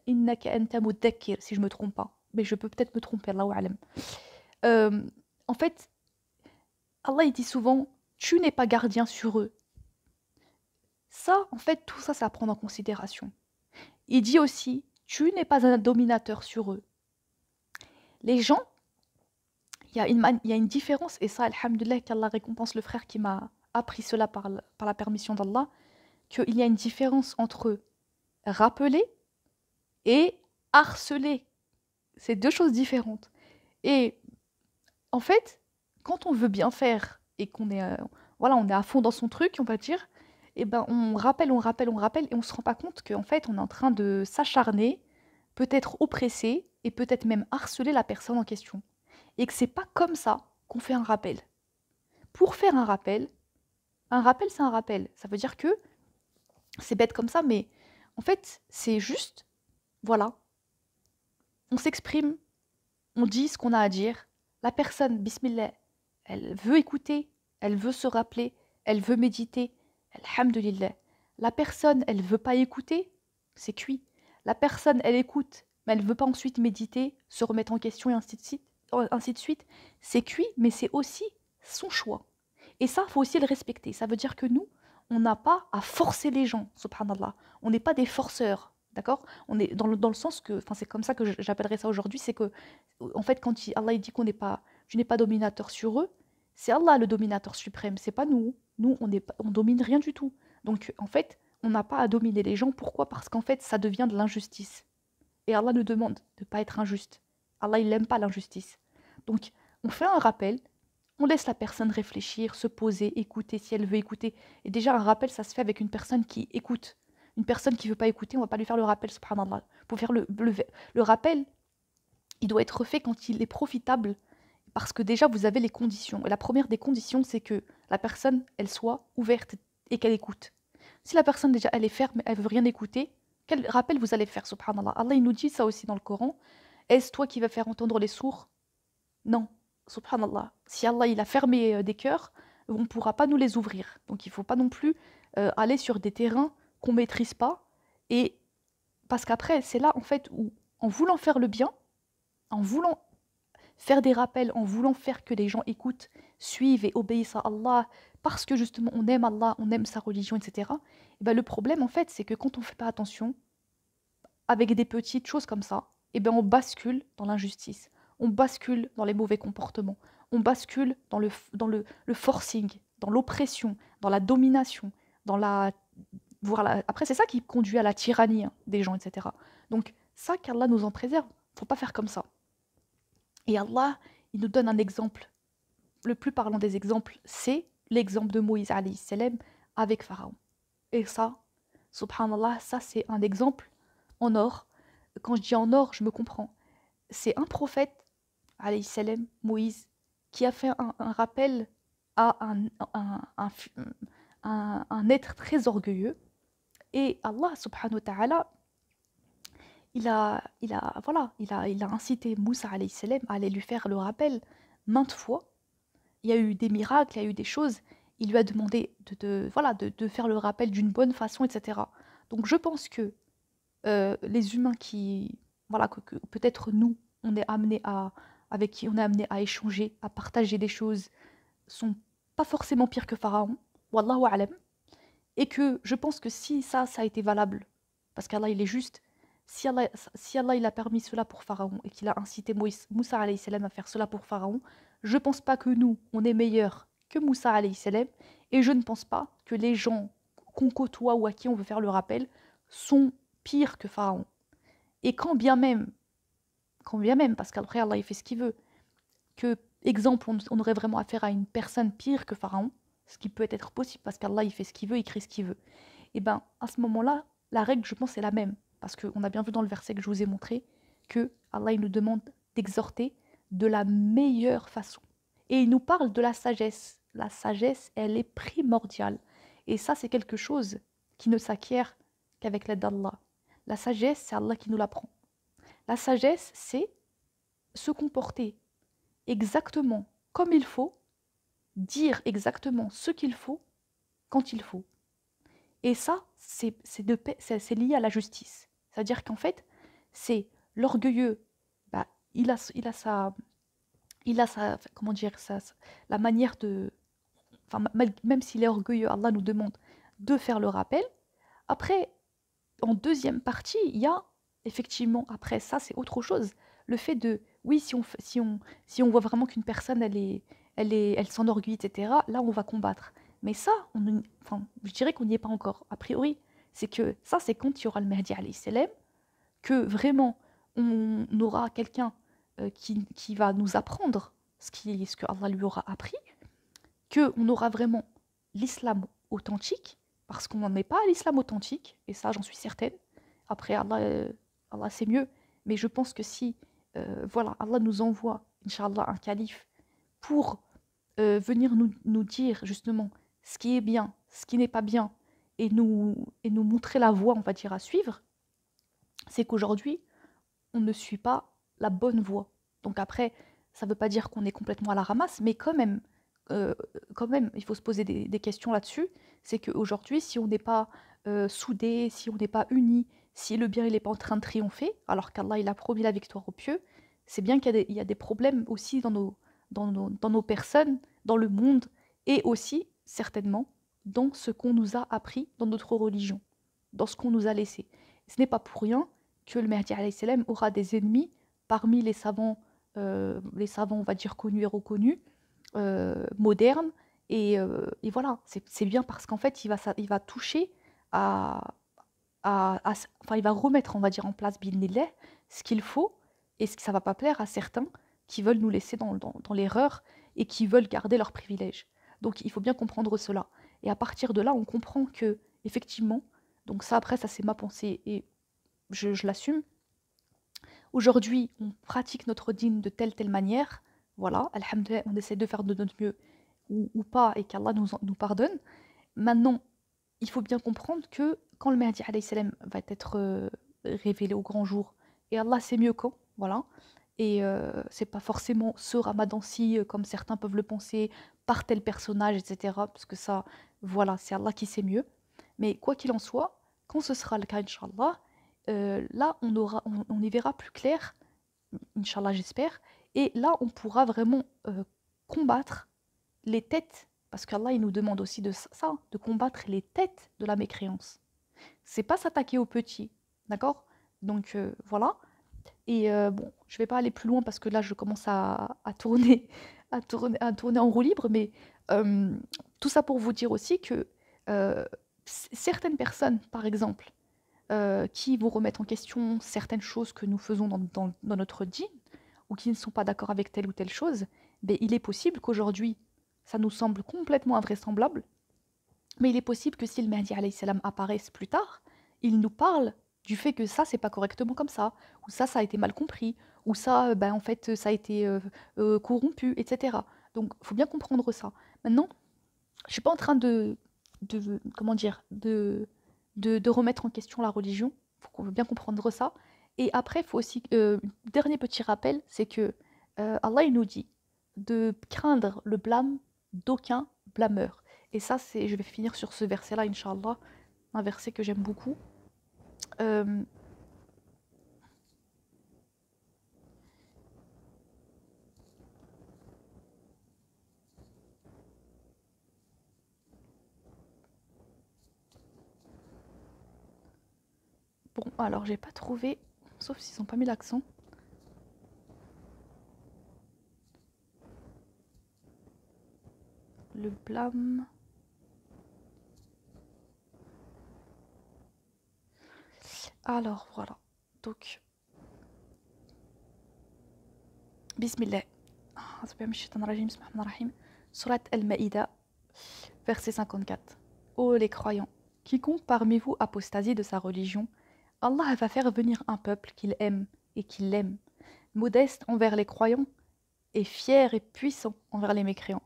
innaka anta mudakkir, si je me trompe pas. Mais je peux peut-être me tromper, Allahu a'lam. En fait, Allah il dit souvent, tu n'es pas gardien sur eux. Ça, en fait, tout ça, c'est à prendre en considération. Il dit aussi, tu n'es pas un dominateur sur eux. Les gens, il y a une différence, et ça, alhamdulillah, qu'Allah récompense le frère qui m'a appris cela par la permission d'Allah, qu'il y a une différence entre rappeler et harceler. C'est deux choses différentes. Et en fait, quand on veut bien faire et qu'on est, voilà, on est à fond dans son truc, on va dire, et ben on rappelle, on rappelle, on rappelle et on se rend pas compte qu'en fait on est en train de s'acharner, peut-être oppresser et peut-être même harceler la personne en question. Et que c'est pas comme ça qu'on fait un rappel. Pour faire un rappel c'est un rappel. Ça veut dire que c'est bête comme ça, mais en fait c'est juste, voilà, on s'exprime, on dit ce qu'on a à dire. La personne, bismillah, elle veut écouter, elle veut se rappeler, elle veut méditer. Alhamdulillah. La personne, elle veut pas écouter, c'est cuit. La personne, elle écoute, mais elle veut pas ensuite méditer, se remettre en question et ainsi de suite. C'est cuit, mais c'est aussi son choix. Et ça, faut aussi le respecter. Ça veut dire que nous, on n'a pas à forcer les gens, subhanallah. On n'est pas des forceurs, d'accord? On est dans le sens que, enfin, c'est comme ça que j'appellerais ça aujourd'hui, c'est que, en fait, quand Allah il dit qu'on n'est pas, tu n'es pas dominateur sur eux, c'est Allah le dominateur suprême, c'est pas nous. Nous, on domine rien du tout. Donc, en fait, on n'a pas à dominer les gens. Pourquoi? Parce qu'en fait, ça devient de l'injustice. Et Allah nous demande de ne pas être injuste. Allah, il n'aime pas l'injustice. Donc, on fait un rappel, on laisse la personne réfléchir, se poser, écouter si elle veut écouter. Et déjà, un rappel, ça se fait avec une personne qui écoute. Une personne qui ne veut pas écouter, on ne va pas lui faire le rappel, subhanallah. Pour faire le rappel, il doit être fait quand il est profitable, parce que déjà, vous avez les conditions. Et la première des conditions, c'est que la personne, elle soit ouverte et qu'elle écoute. Si la personne, déjà, elle est ferme, elle veut rien écouter, quel rappel vous allez faire, subhanallah? Allah, il nous dit ça aussi dans le Coran. Est-ce toi qui vas faire entendre les sourds? Non, subhanallah. Si Allah, il a fermé des cœurs, on ne pourra pas nous les ouvrir. Donc, il ne faut pas non plus aller sur des terrains qu'on ne maîtrise pas. Et parce qu'après, c'est là, en fait, où, en voulant faire le bien, en voulant faire des rappels, en voulant faire que les gens écoutent, suivent et obéissent à Allah, parce que justement on aime Allah, on aime sa religion, etc. Et ben le problème en fait, c'est que quand on ne fait pas attention, avec des petites choses comme ça, et ben on bascule dans l'injustice, on bascule dans les mauvais comportements, on bascule dans le forcing, dans l'oppression, dans la domination, dans la... Voilà. Après, c'est ça qui conduit à la tyrannie hein, des gens, etc. Donc ça, qu'Allah nous en préserve, faut pas faire comme ça. Et Allah, il nous donne un exemple. Le plus parlant des exemples, c'est l'exemple de Moïse alayhi salam avec Pharaon. Et ça, subhanallah, ça c'est un exemple en or. Quand je dis en or, je me comprends. C'est un prophète, alayhi salam, Moïse, qui a fait un rappel à un être très orgueilleux. Et Allah, subhanahu wa ta'ala, il a incité Moussa alayhi salam à aller lui faire le rappel maintes fois. Il y a eu des miracles, il y a eu des choses. Il lui a demandé de faire le rappel d'une bonne façon, etc. Donc je pense que les humains qui, voilà, que peut-être nous, avec qui on est amené à échanger, à partager des choses, sont pas forcément pires que Pharaon, wallahu alam, et que je pense que si ça a été valable, parce qu'Allah il est juste, si Allah il a permis cela pour Pharaon et qu'il a incité Moussa alayhi salam à faire cela pour Pharaon, je pense pas que nous, on est meilleurs que Moussa alayhi salam, et je ne pense pas que les gens qu'on côtoie ou à qui on veut faire le rappel sont pires que Pharaon. Et quand bien même, parce qu'après Allah il fait ce qu'il veut, que, exemple, on aurait vraiment affaire à une personne pire que Pharaon, ce qui peut être possible parce qu'Allah il fait ce qu'il veut, il crée ce qu'il veut, et ben à ce moment-là, la règle, je pense, est la même. Parce qu'on a bien vu dans le verset que je vous ai montré que Allah il nous demande d'exhorter de la meilleure façon. Et il nous parle de la sagesse. La sagesse, elle est primordiale. Et ça, c'est quelque chose qui ne s'acquiert qu'avec l'aide d'Allah. La sagesse, c'est Allah qui nous l'apprend. La sagesse, c'est se comporter exactement comme il faut, dire exactement ce qu'il faut, quand il faut. Et ça, c'est lié à la justice. C'est-à-dire qu'en fait, c'est l'orgueilleux, bah, il a sa, comment dire, la manière de, enfin, même s'il est orgueilleux, Allah nous demande de faire le rappel. Après, en deuxième partie, il y a effectivement, après ça, c'est autre chose. Le fait de, oui, si on voit vraiment qu'une personne, elle s'enorgueillit, etc., là, on va combattre. Mais ça, enfin, je dirais qu'on n'y est pas encore. A priori, c'est que ça, c'est quand il y aura le Mahdi alayhi salam, que vraiment, on aura quelqu'un qui va nous apprendre ce que Allah lui aura appris, qu'on aura vraiment l'islam authentique, parce qu'on n'est pas à l'islam authentique, et ça j'en suis certaine. Après Allah, Allah c'est mieux, mais je pense que si voilà, Allah nous envoie, Inch'Allah, un calife pour venir nous dire justement ce qui est bien, ce qui n'est pas bien, et nous montrer la voie, on va dire, à suivre, c'est qu'aujourd'hui, on ne suit pas la bonne voie. Donc après, ça ne veut pas dire qu'on est complètement à la ramasse, mais euh, quand même, il faut se poser des questions là-dessus. C'est qu'aujourd'hui, si on n'est pas soudé, si on n'est pas unis, si le bien il n'est pas en train de triompher, alors qu'Allah il a promis la victoire aux pieux, c'est bien il y a des problèmes aussi dans nos personnes, dans le monde, et aussi, certainement, dans ce qu'on nous a appris dans notre religion, dans ce qu'on nous a laissé. Ce n'est pas pour rien que le Mahdi alayhi salam aura des ennemis parmi les savants, on va dire, connus et reconnus, modernes. Et voilà, c'est bien parce qu'en fait, il va toucher à, enfin, il va remettre, on va dire, en place, bi'idhnillah, ce qu'il faut, et ce que ça va pas plaire à certains qui veulent nous laisser dans l'erreur et qui veulent garder leurs privilèges. Donc il faut bien comprendre cela. Et à partir de là, on comprend que, effectivement, donc ça après, ça c'est ma pensée, et je l'assume. Aujourd'hui, on pratique notre dîn de telle manière. Voilà, alhamdoulilah, on essaie de faire de notre mieux ou pas, et qu'Allah nous pardonne. Maintenant, il faut bien comprendre que quand le Mahdi alayhi salam va être révélé au grand jour, et Allah sait mieux quand, voilà, et c'est pas forcément ce ramadan-ci, comme certains peuvent le penser, par tel personnage, etc. Parce que ça, voilà, c'est Allah qui sait mieux. Mais quoi qu'il en soit, quand ce sera le cas, Inch'Allah, là, on y verra plus clair, Inch'Allah, j'espère, et là, on pourra vraiment combattre les têtes, parce qu'Allah, il nous demande aussi de ça, de combattre les têtes de la mécréance. C'est pas s'attaquer aux petits, d'accord? Donc voilà. Et bon, je vais pas aller plus loin parce que là, je commence à tourner, à tourner en roue libre, mais euh, tout ça pour vous dire aussi que euh, certaines personnes, par exemple, qui vont remettre en question certaines choses que nous faisons dans notre dîn, ou qui ne sont pas d'accord avec telle ou telle chose, ben, il est possible qu'aujourd'hui, ça nous semble complètement invraisemblable, mais il est possible que si le Mahdi alayhi salam apparaisse plus tard, il nous parle du fait que ça, c'est pas correctement comme ça, ou ça a été mal compris, ou ça, ben, en fait, ça a été corrompu, etc. Donc, il faut bien comprendre ça. Maintenant, je suis pas en train comment dire, de remettre en question la religion. Faut qu'on veut bien comprendre ça. Et après, il faut aussi, dernier petit rappel, c'est que Allah il nous dit de craindre le blâme d'aucun blâmeur. Et ça, c'est, je vais finir sur ce verset-là, Inch'Allah, un verset que j'aime beaucoup. Euh, bon, alors j'ai pas trouvé, sauf s'ils n'ont pas mis l'accent. Le blâme. Alors voilà. Donc, Bismillah. Surat Al-Maïda, verset 54. Ô les croyants, quiconque parmi vous apostasie de sa religion, Allah va faire venir un peuple qu'il aime et qu'il l'aime, modeste envers les croyants et fier et puissant envers les mécréants,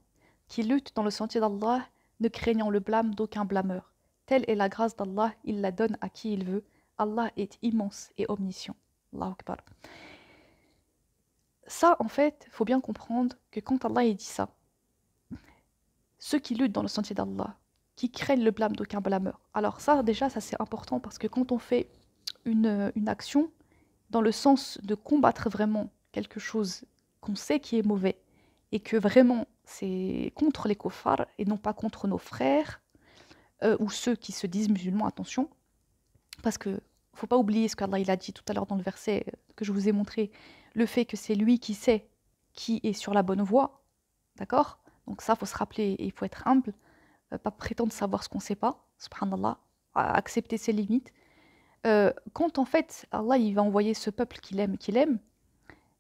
qui lutte dans le sentier d'Allah, ne craignant le blâme d'aucun blâmeur. Telle est la grâce d'Allah, il la donne à qui il veut. Allah est immense et omniscient. Allahu Akbar. Ça, en fait, il faut bien comprendre que quand Allah dit ça, ceux qui luttent dans le sentier d'Allah, qui craignent le blâme d'aucun blâmeur. Alors ça, déjà, ça c'est important parce que quand on fait une action dans le sens de combattre vraiment quelque chose qu'on sait qui est mauvais et que vraiment c'est contre les kofars et non pas contre nos frères ou ceux qui se disent musulmans, attention, parce que faut pas oublier ce qu'Allah il a dit tout à l'heure dans le verset que je vous ai montré, le fait que c'est lui qui sait qui est sur la bonne voie, d'accord? Donc ça, faut se rappeler et il faut être humble, pas prétendre savoir ce qu'on sait pas, subhanallah, accepter ses limites. Quand en fait Allah il va envoyer ce peuple qu'il aime,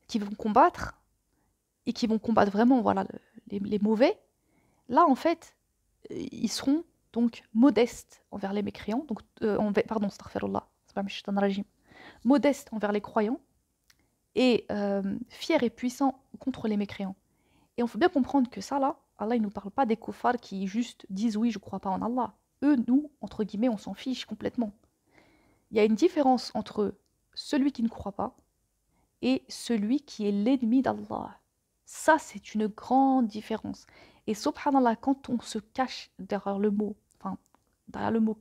qui vont combattre et qui vont combattre vraiment voilà les mauvais, là en fait ils seront donc modeste envers les mécréants, donc, pardon, astaghfirullah, c'est pas shaitan rajim, modeste envers les croyants, et fier et puissant contre les mécréants. Et on faut bien comprendre que ça, là, Allah, il ne nous parle pas des kuffars qui juste disent oui, je crois pas en Allah. Eux, nous, entre guillemets, on s'en fiche complètement. Il y a une différence entre celui qui ne croit pas et celui qui est l'ennemi d'Allah. Ça, c'est une grande différence. Et subhanallah, quand on se cache derrière le mot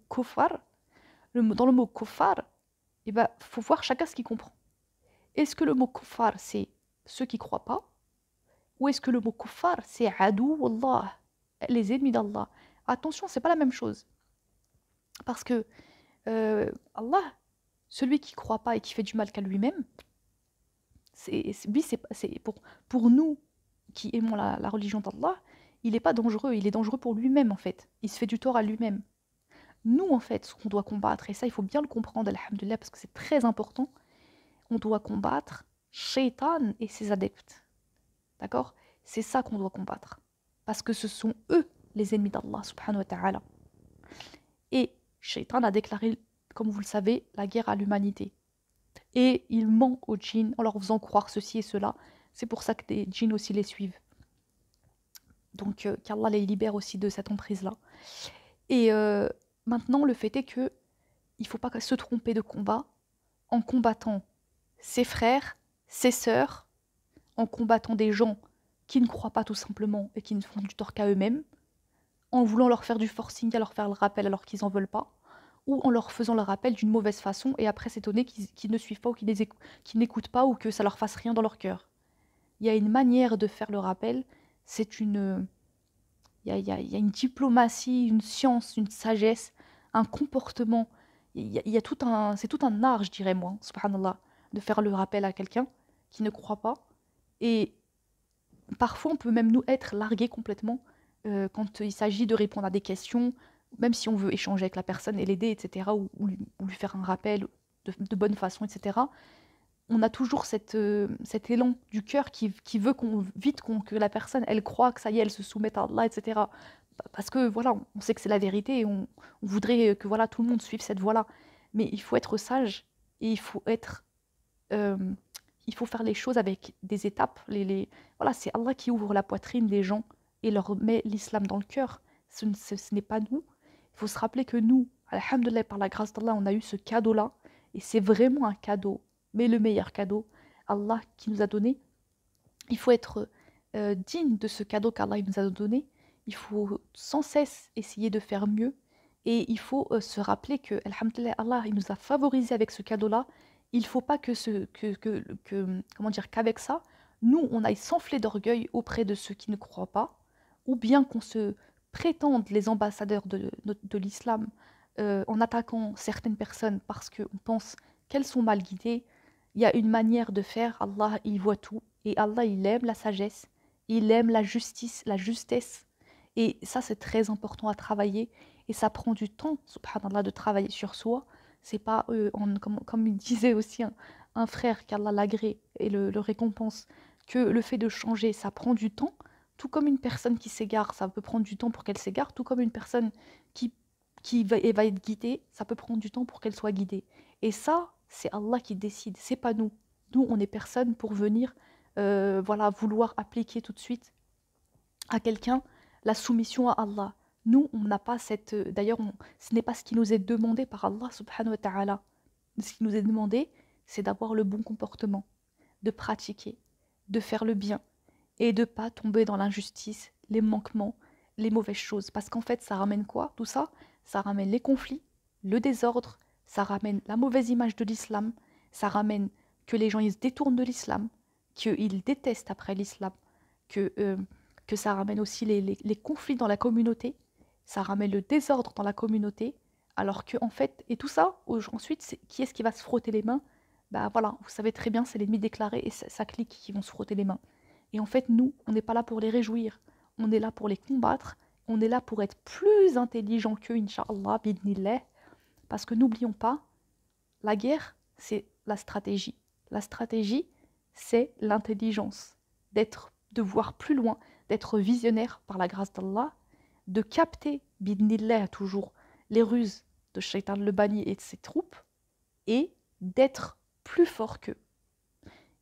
kuffar, dans le mot kuffar, il faut voir chacun ce qu'il comprend. Est-ce que le mot kuffar, c'est ceux qui ne croient pas? Ou est-ce que le mot kuffar, c'est adou Allah, les ennemis d'Allah? Attention, c'est pas la même chose. Parce que Allah, celui qui ne croit pas et qui fait du mal qu'à lui-même, c'est pour nous qui aimons la religion d'Allah, il n'est pas dangereux, il est dangereux pour lui-même en fait. Il se fait du tort à lui-même. Nous en fait, ce qu'on doit combattre, et ça il faut bien le comprendre, alhamdoulilah, parce que c'est très important, on doit combattre Shaitan et ses adeptes. D'accord? C'est ça qu'on doit combattre. Parce que ce sont eux les ennemis d'Allah subhanahu wa ta'ala. Et Shaitan a déclaré, comme vous le savez, la guerre à l'humanité. Et il ment aux djinns en leur faisant croire ceci et cela. C'est pour ça que des djinns aussi les suivent. Donc qu'Allah les libère aussi de cette emprise-là. Et maintenant, le fait est que il ne faut pas se tromper de combat en combattant ses frères, ses sœurs, en combattant des gens qui ne croient pas tout simplement et qui ne font du tort qu'à eux-mêmes, en voulant leur faire du forcing, à leur faire le rappel alors qu'ils n'en veulent pas, ou en leur faisant le rappel d'une mauvaise façon et après s'étonner qu'ils ne suivent pas ou qu'ils n'écoutent pas ou que ça leur fasse rien dans leur cœur. Il y a une manière de faire le rappel, c'est une... il y a une diplomatie, une science, une sagesse, un comportement. Il y a c'est tout un art, je dirais moi, subhanallah, de faire le rappel à quelqu'un qui ne croit pas. Et parfois, on peut même nous être largués complètement quand il s'agit de répondre à des questions, même si on veut échanger avec la personne et l'aider, etc., ou lui faire un rappel de bonne façon, etc. On a toujours cet élan du cœur qui veut que la personne, elle croit que ça y est, elle se soumette à Allah, etc. Parce que voilà, on sait que c'est la vérité et on voudrait que voilà, tout le monde suive cette voie-là. Mais il faut être sage et euh, il faut faire les choses avec des étapes. Voilà, c'est Allah qui ouvre la poitrine des gens et leur met l'islam dans le cœur. Ce n'est pas nous. Il faut se rappeler que nous, alhamdoulilah, par la grâce d'Allah, on a eu ce cadeau-là. Et c'est vraiment un cadeau, mais le meilleur cadeau, Allah qui nous a donné. Il faut être digne de ce cadeau qu'Allah nous a donné. Il faut sans cesse essayer de faire mieux. Et il faut se rappeler que, alhamdoulilah, Allah il nous a favorisé avec ce cadeau-là. Il ne faut pas comment dire, qu'avec ça, nous, on aille s'enfler d'orgueil auprès de ceux qui ne croient pas, ou bien qu'on se prétende les ambassadeurs de l'islam en attaquant certaines personnes parce qu'on pense qu'elles sont mal guidées. Il y a une manière de faire, Allah, il voit tout, et Allah, il aime la sagesse, il aime la justice, la justesse, et ça, c'est très important à travailler, et ça prend du temps, subhanallah, de travailler sur soi. C'est pas, comme il disait aussi un frère, qu'Allah l'agrée et le récompense, que le fait de changer, ça prend du temps, tout comme une personne qui s'égare, ça peut prendre du temps pour qu'elle s'égare, tout comme une personne qui, va être guidée, ça peut prendre du temps pour qu'elle soit guidée. Et ça, c'est Allah qui décide, c'est pas nous. Nous, on est personne pour venir voilà, vouloir appliquer tout de suite à quelqu'un la soumission à Allah. Nous, on n'a pas cette... D'ailleurs, ce n'est pas ce qui nous est demandé par Allah subhanahu wa ta'ala. Ce qui nous est demandé, c'est d'avoir le bon comportement, de pratiquer, de faire le bien et de pas tomber dans l'injustice, les manquements, les mauvaises choses. Parce qu'en fait, ça ramène quoi, tout ça? Ça ramène les conflits, le désordre, ça ramène la mauvaise image de l'islam, ça ramène que les gens ils se détournent de l'islam, qu'ils détestent après l'islam, que, euh, que ça ramène aussi les conflits dans la communauté, ça ramène le désordre dans la communauté, alors que en fait, et tout ça, ensuite, qui est-ce qui va se frotter les mains? Bah voilà, vous savez très bien, c'est l'ennemi déclaré et ça clique qui vont se frotter les mains. Et en fait, nous, on n'est pas là pour les réjouir, on est là pour les combattre, on est là pour être plus intelligent qu'eux, Inch'Allah, bidnillah, parce que n'oublions pas, la guerre, c'est la stratégie. La stratégie, c'est l'intelligence, de voir plus loin, d'être visionnaire par la grâce d'Allah, de capter, bidnillah toujours, les ruses de Shaitan le Bani et de ses troupes, et d'être plus fort qu'eux.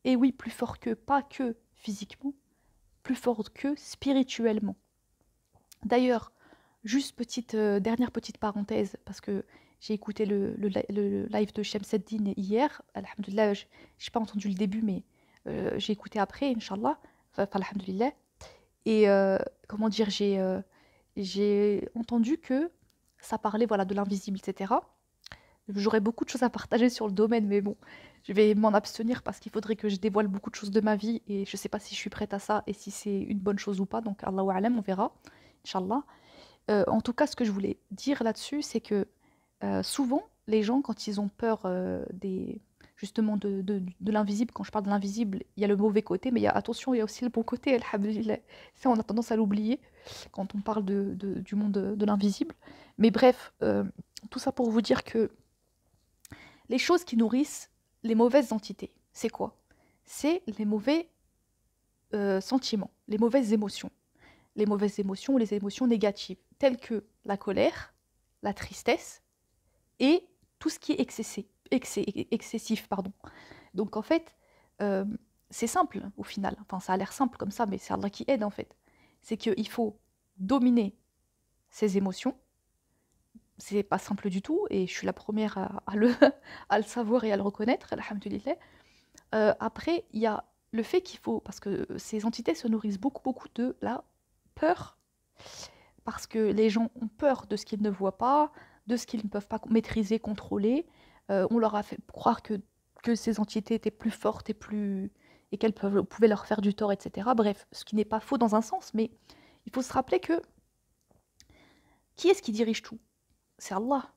Et oui, plus fort qu'eux, pas que physiquement, plus fort qu'eux spirituellement. D'ailleurs, juste dernière petite parenthèse, parce que j'ai écouté le live de Shamseddin hier. Alhamdulillah, je n'ai pas entendu le début, mais j'ai écouté après, Inch'Allah. Enfin, alhamdulillah. Et comment dire, j'ai entendu que ça parlait voilà, de l'invisible, etc. J'aurais beaucoup de choses à partager sur le domaine, mais bon, je vais m'en abstenir parce qu'il faudrait que je dévoile beaucoup de choses de ma vie et je ne sais pas si je suis prête à ça et si c'est une bonne chose ou pas. Donc, Allahu A'lam, on verra, Inch'Allah. En tout cas, ce que je voulais dire là-dessus, c'est que souvent, les gens, quand ils ont peur justement de l'invisible, quand je parle de l'invisible, il y a le mauvais côté, mais attention, il y a aussi le bon côté, alhamdulillah. Ça, on a tendance à l'oublier quand on parle du monde de l'invisible. Mais bref, tout ça pour vous dire que les choses qui nourrissent les mauvaises entités, c'est quoi? C'est les mauvais sentiments, les mauvaises émotions. Les mauvaises émotions ou les émotions négatives, telles que la colère, la tristesse et tout ce qui est excessif. Pardon. Donc en fait, euh, c'est simple au final. Enfin, ça a l'air simple comme ça, mais c'est Allah qui aide en fait. C'est qu'il faut dominer ses émotions. C'est pas simple du tout, et je suis la première à le savoir et à le reconnaître, alhamdulillah. Après, il y a le fait qu'il faut, parce que ces entités se nourrissent beaucoup, beaucoup de la peur, parce que les gens ont peur de ce qu'ils ne voient pas, de ce qu'ils ne peuvent pas maîtriser, contrôler. On leur a fait croire que ces entités étaient plus fortes et qu'elles pouvaient leur faire du tort, etc. Bref, ce qui n'est pas faux dans un sens, mais il faut se rappeler que qui est-ce qui dirige tout? C'est Allah.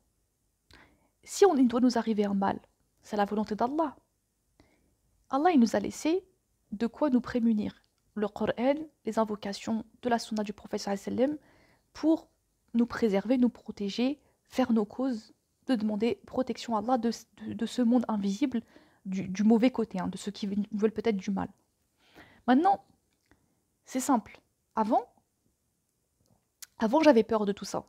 Si il doit nous arriver un mal, c'est la volonté d'Allah. Allah, il nous a laissé de quoi nous prémunir. Le Coran, les invocations de la sunna du prophète sallam pour nous préserver, nous protéger, faire nos causes, de demander protection à Allah de ce monde invisible, du mauvais côté, hein, de ceux qui veulent peut-être du mal. Maintenant, c'est simple. Avant j'avais peur de tout ça.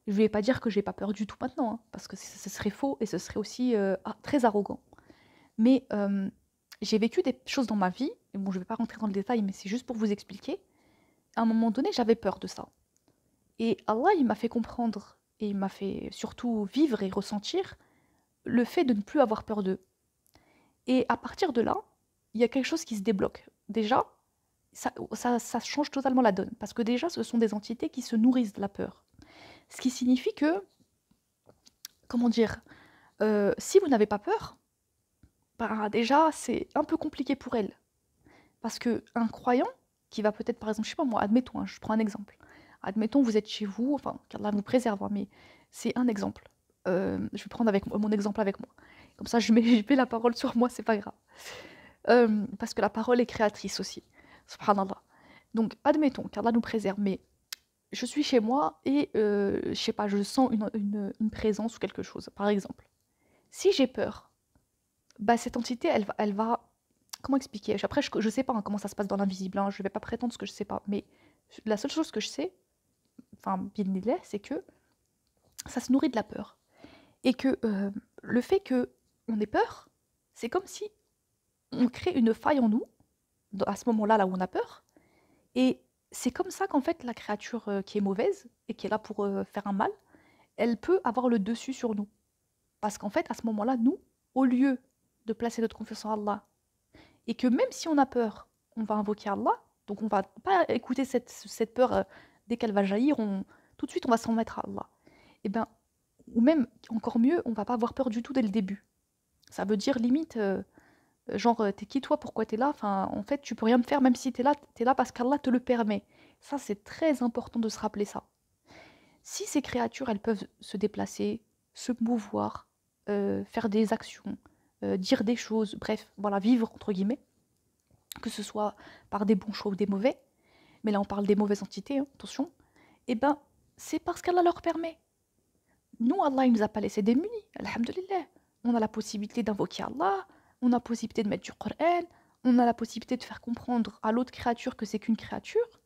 Je ne vais pas dire que j'ai pas peur du tout maintenant, hein, parce que ce serait faux et ce serait aussi très arrogant. Mais j'ai vécu des choses dans ma vie, et bon, je ne vais pas rentrer dans le détail, mais c'est juste pour vous expliquer. À un moment donné, j'avais peur de ça. Et Allah, il m'a fait comprendre, et il m'a fait surtout vivre et ressentir le fait de ne plus avoir peur d'eux. Et à partir de là, il y a quelque chose qui se débloque. Déjà, ça change totalement la donne, parce que déjà, ce sont des entités qui se nourrissent de la peur. Ce qui signifie que, comment dire, si vous n'avez pas peur, bah, déjà, c'est un peu compliqué pour elles. Parce qu'un croyant, qui va peut-être, par exemple, je sais pas moi, admettons, hein, je prends un exemple. Admettons, vous êtes chez vous, enfin, qu'Allah nous préserve, hein, mais c'est un exemple. Je vais prendre mon exemple avec moi. Comme ça, je mets la parole sur moi, c'est pas grave. Parce que la parole est créatrice aussi. Subhanallah. Donc, admettons qu'Allah nous préserve, mais je suis chez moi et, je sais pas, je sens une présence ou quelque chose, par exemple. Si j'ai peur, bah, cette entité, elle va comment expliquer? Après, je sais pas, hein, comment ça se passe dans l'invisible, hein, je vais pas prétendre ce que je sais pas, mais la seule chose que je sais, enfin, bienillah, c'est que ça se nourrit de la peur. Et que le fait que on ait peur, c'est comme si on crée une faille en nous, à ce moment-là, là où on a peur, et c'est comme ça qu'en fait, la créature qui est mauvaise et qui est là pour faire un mal, elle peut avoir le dessus sur nous. Parce qu'en fait, à ce moment-là, nous, au lieu de placer notre confiance en Allah, et que même si on a peur, on va invoquer Allah, donc on va pas écouter cette peur dès qu'elle va jaillir, tout de suite on va s'en mettre à Allah. Et ben, ou même encore mieux, on va pas avoir peur du tout dès le début. Ça veut dire limite, genre t'es qui toi, pourquoi t'es là? Enfin, en fait, tu peux rien me faire même si t'es là parce qu'Allah te le permet. Ça, c'est très important de se rappeler ça. Si ces créatures, elles peuvent se déplacer, se mouvoir, faire des actions, dire des choses, bref, voilà, vivre entre guillemets, que ce soit par des bons choix ou des mauvais, mais là on parle des mauvaises entités, hein, attention, et ben c'est parce qu'Allah leur permet. Nous, Allah, il nous a pas laissé démunis, alhamdulillah. On a la possibilité d'invoquer Allah, on a la possibilité de mettre du Coran, on a la possibilité de faire comprendre à l'autre créature que c'est qu'une créature.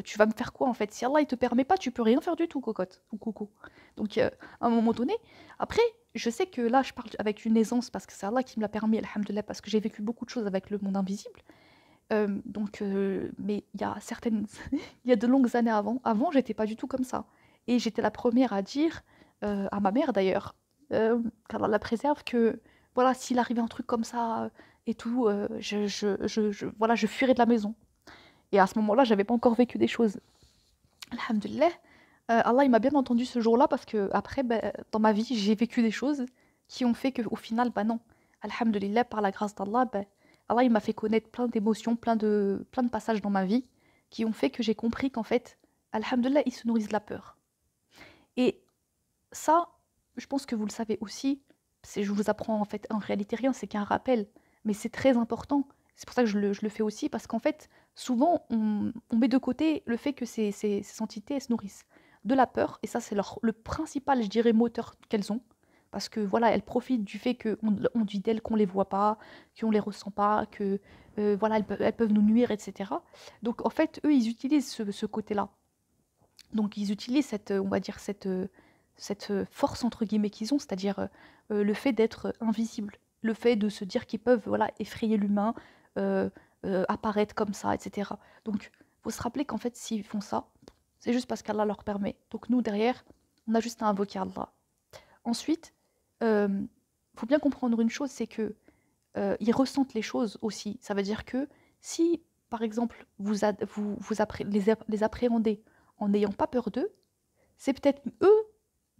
tu vas me faire quoi en fait? Si Allah il te permet pas, tu peux rien faire du tout, cocotte ou coco. Donc à un moment donné, après, je sais que là, je parle avec une aisance parce que c'est Allah qui me l'a permis, alhamdoulilah, parce que j'ai vécu beaucoup de choses avec le monde invisible. Mais il y a certaines, il y a de longues années avant, j'étais pas du tout comme ça. Et j'étais la première à dire, à ma mère d'ailleurs, qu'Allah la préserve, que voilà, s'il arrivait un truc comme ça et tout, voilà, je fuirais de la maison. Et à ce moment-là, j'avais pas encore vécu des choses. Alhamdulillah, Allah il m'a bien entendu ce jour-là parce que après, ben, dans ma vie, j'ai vécu des choses qui ont fait qu'au final, bah non. Alhamdulillah, par la grâce d'Allah, ben, Allah il m'a fait connaître plein d'émotions, plein de passages dans ma vie qui ont fait que j'ai compris qu'en fait, Alhamdulillah, ils se nourrissent de la peur. Et ça, je pense que vous le savez aussi, je vous apprends en fait en réalité rien, c'est qu'un rappel, mais c'est très important. C'est pour ça que je le fais aussi, parce qu'en fait, souvent, on met de côté le fait que ces entités, elles se nourrissent de la peur, et ça, c'est le principal, je dirais, moteur qu'elles ont, parce que voilà, elles profitent du fait qu'on dit d'elles qu'on les voit pas, qu'on les ressent pas, que voilà, elles peuvent nous nuire, etc. Donc en fait, eux, ils utilisent ce côté-là. Donc ils utilisent cette, on va dire, cette force entre guillemets qu'ils ont, c'est-à-dire le fait d'être invisible, le fait de se dire qu'ils peuvent voilà, effrayer l'humain, euh, apparaître comme ça, etc. Donc il faut se rappeler qu'en fait s'ils font ça, c'est juste parce qu'Allah leur permet. Donc nous derrière, on a juste à invoquer Allah. Ensuite, il faut bien comprendre une chose, c'est que ils ressentent les choses aussi. Ça veut dire que si, par exemple, les appréhendez en n'ayant pas peur d'eux, c'est peut-être eux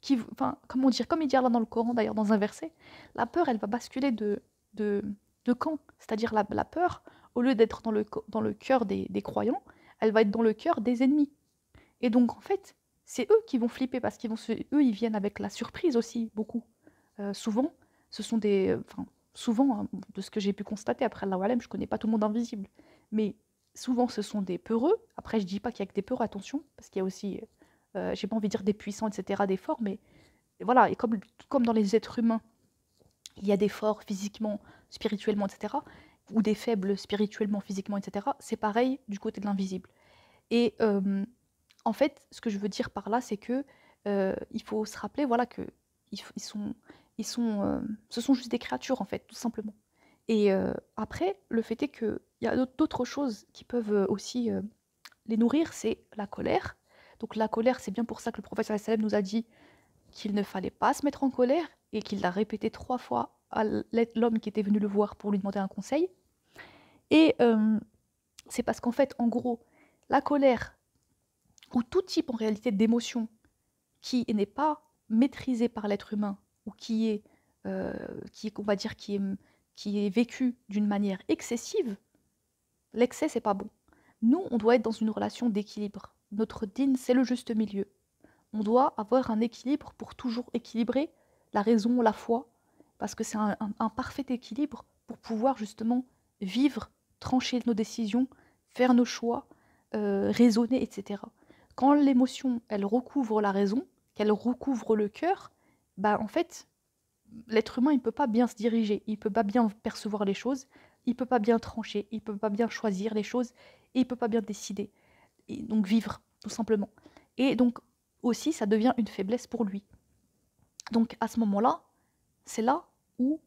qui, enfin, comment dire, comme il dit Allah dans le Coran, d'ailleurs, dans un verset, la peur, elle va basculer de, de camp. C'est-à-dire la peur, au lieu d'être dans le cœur des croyants, elle va être dans le cœur des ennemis. Et donc, en fait, c'est eux qui vont flipper parce eux, ils viennent avec la surprise aussi, beaucoup. Souvent, ce sont enfin, souvent, hein, de ce que j'ai pu constater, après Allah Walem, je connais pas tout le monde invisible, mais souvent, ce sont des peureux. Après, je dis pas qu'il y a que des peureux, attention, parce qu'il y a aussi, j'ai pas envie de dire des puissants, etc., des forts, mais voilà, et tout comme dans les êtres humains, il y a des forts physiquement, spirituellement, etc., ou des faibles spirituellement, physiquement, etc., c'est pareil du côté de l'invisible. Et en fait, ce que je veux dire par là, c'est que il faut se rappeler, voilà, que ils sont, ce sont juste des créatures en fait, tout simplement. Et après, le fait est qu'il y a d'autres choses qui peuvent aussi les nourrir, c'est la colère. Donc la colère, c'est bien pour ça que le prophète sallallahu alayhi wa sallam nous a dit qu'il ne fallait pas se mettre en colère et qu'il l'a répété 3 fois à l'homme qui était venu le voir pour lui demander un conseil. Et c'est parce qu'en fait, en gros, la colère ou tout type en réalité d'émotion qui n'est pas maîtrisé par l'être humain ou on va dire, qui est vécu d'une manière excessive, l'excès, c'est pas bon. Nous, on doit être dans une relation d'équilibre. Notre dîne, c'est le juste milieu. On doit avoir un équilibre pour toujours équilibrer la raison, la foi, parce que c'est un parfait équilibre pour pouvoir justement vivre, trancher nos décisions, faire nos choix, raisonner, etc. Quand l'émotion, elle recouvre la raison, qu'elle recouvre le cœur, bah en fait, l'être humain, il ne peut pas bien se diriger, il ne peut pas bien percevoir les choses, il ne peut pas bien trancher, il ne peut pas bien choisir les choses, et il ne peut pas bien décider. Et donc vivre, tout simplement. Et donc aussi, ça devient une faiblesse pour lui. Donc à ce moment-là, c'est là où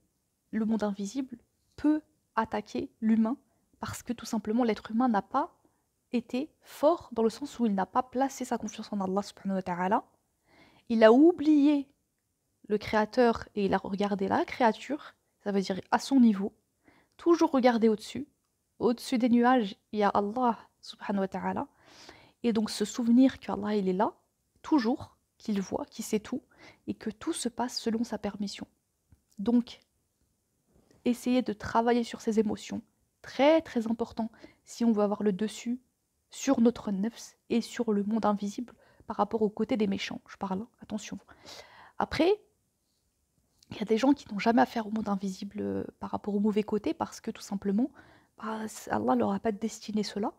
le monde invisible peut attaquer l'humain, parce que tout simplement, l'être humain n'a pas été fort dans le sens où il n'a pas placé sa confiance en Allah subhanahu wa ta'ala. Il a oublié le créateur et il a regardé la créature, ça veut dire à son niveau, toujours regarder au-dessus. Au-dessus des nuages, il y a Allah subhanahu wa ta'ala. Et donc se souvenir qu'Allah il est là, toujours, qu'il voit, qu'il sait tout, et que tout se passe selon sa permission. Donc, essayer de travailler sur ses émotions, très très important si on veut avoir le dessus sur notre nefs et sur le monde invisible par rapport au côté des méchants, je parle, attention. Après, il y a des gens qui n'ont jamais affaire au monde invisible par rapport au mauvais côté parce que tout simplement, bah, Allah leur a pas destiné cela.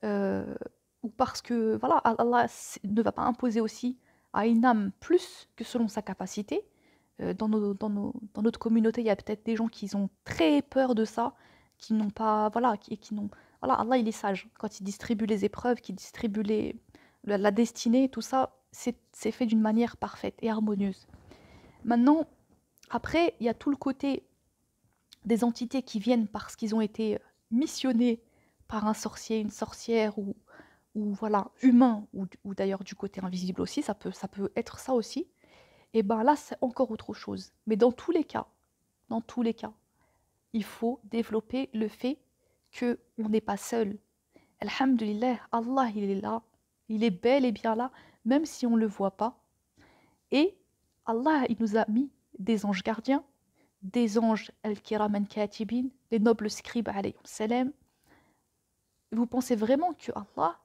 Euh, ou parce que voilà, Allah ne va pas imposer aussi à une âme plus que selon sa capacité. Dans notre communauté, il y a peut-être des gens qui ont très peur de ça, qui n'ont pas, voilà, qui n'ont voilà, Allah il est sage. Quand il distribue les épreuves, qu'il distribue la destinée, tout ça, c'est fait d'une manière parfaite et harmonieuse. Maintenant, après, il y a tout le côté des entités qui viennent parce qu'ils ont été missionnés par un sorcier, une sorcière ou voilà, humain, ou d'ailleurs du côté invisible aussi, ça peut être ça aussi. Et ben là, c'est encore autre chose. Mais dans tous les cas, il faut développer le fait que on n'est pas seul. Alhamdulillah, Allah, il est là. Il est bel et bien là, même si on ne le voit pas. Et Allah, il nous a mis des anges gardiens, des anges al-kiraman katibin, les nobles scribes, alayhim salam. Vous pensez vraiment que Allah,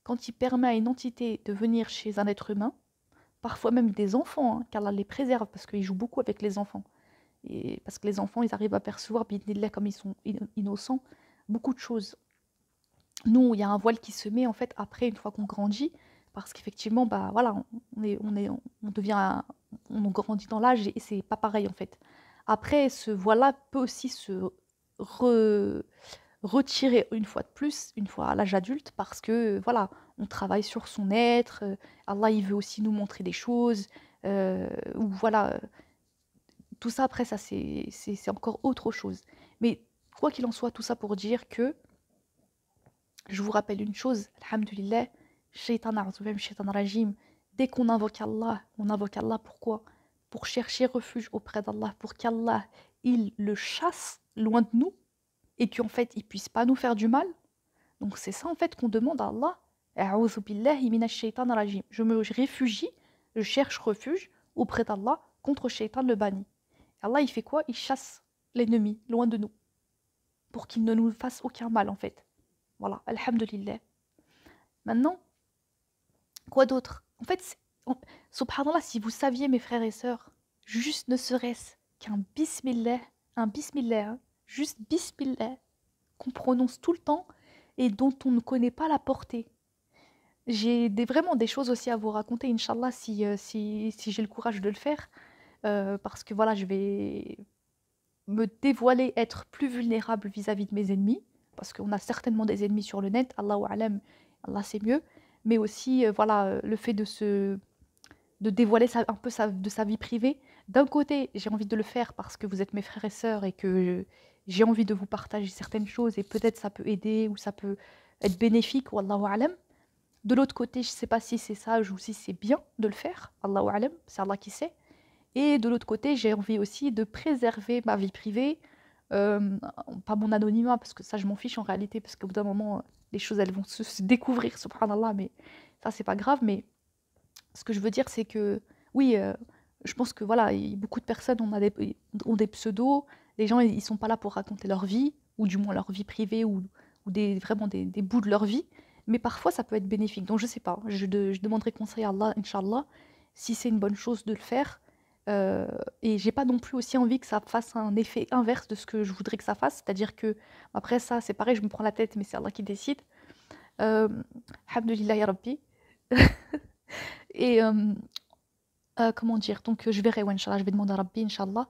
quand il permet à une entité de venir chez un être humain, parfois même des enfants, hein, qu'Allah les préserve parce qu'il joue beaucoup avec les enfants, et parce que les enfants, ils arrivent à percevoir, bi'idhnillah, comme ils sont innocents, beaucoup de choses. Nous, il y a un voile qui se met en fait après, une fois qu'on grandit, parce qu'effectivement, bah voilà, on devient, on grandit dans l'âge et c'est pas pareil en fait. Après, ce voile-là peut aussi se re- retirer une fois de plus, une fois à l'âge adulte, parce que voilà, on travaille sur son être. Allah, il veut aussi nous montrer des choses, ou voilà, tout ça après, ça c'est encore autre chose. Mais quoi qu'il en soit, tout ça pour dire que je vous rappelle une chose, alhamdulillah, shaitan a'udhu shaitan rajim, dès qu'on invoque Allah, on invoque Allah pourquoi? Pour chercher refuge auprès d'Allah, pour qu'Allah, il le chasse loin de nous, et qu'en fait, il puisse pas nous faire du mal. Donc c'est ça en fait qu'on demande à Allah. A'udhu billahi minash shaitan rajim. Je me réfugie, je cherche refuge auprès d'Allah contre shaitan le banni. Allah, il fait quoi? Il chasse l'ennemi loin de nous, pour qu'il ne nous fasse aucun mal en fait. Voilà, alhamdulillah. Maintenant, quoi d'autre? En fait, subhanallah, si vous saviez, mes frères et sœurs, juste ne serait-ce qu'un bismillah, un bismillah, hein, juste bismillah, qu'on prononce tout le temps et dont on ne connaît pas la portée. J'ai vraiment des choses aussi à vous raconter, Inch'Allah, si j'ai le courage de le faire, parce que voilà, je vais me dévoiler, être plus vulnérable vis-à-vis de mes ennemis, parce qu'on a certainement des ennemis sur le net, Allahu alam, Allah c'est mieux, mais aussi voilà, le fait de dévoiler un peu de sa vie privée. D'un côté, j'ai envie de le faire parce que vous êtes mes frères et sœurs et que j'ai envie de vous partager certaines choses et peut-être ça peut aider ou ça peut être bénéfique, ou Allahu alam. De l'autre côté, je ne sais pas si c'est sage ou si c'est bien de le faire, Allahu alam, c'est Allah qui sait. Et de l'autre côté, j'ai envie aussi de préserver ma vie privée, euh, pas mon anonymat, parce que ça, je m'en fiche en réalité, parce qu'au bout d'un moment, les choses, elles vont se découvrir, subhanallah, mais ça, c'est pas grave. Mais ce que je veux dire, c'est que, oui, je pense que voilà, beaucoup de personnes ont des pseudos, les gens, ils sont pas là pour raconter leur vie, ou du moins leur vie privée, ou vraiment des bouts de leur vie, mais parfois, ça peut être bénéfique. Donc, je sais pas, je demanderai conseil à Allah, Inch'Allah, si c'est une bonne chose de le faire. Euh, et j'ai pas non plus aussi envie que ça fasse un effet inverse de ce que je voudrais que ça fasse. C'est-à-dire que, après ça, c'est pareil, je me prends la tête, mais c'est Allah qui décide. Euh, Alhamdulillah ya Rabbi. Et comment dire? Donc, je verrai, ouais, Inch'Allah, je vais demander à Rabbi, Inch'Allah.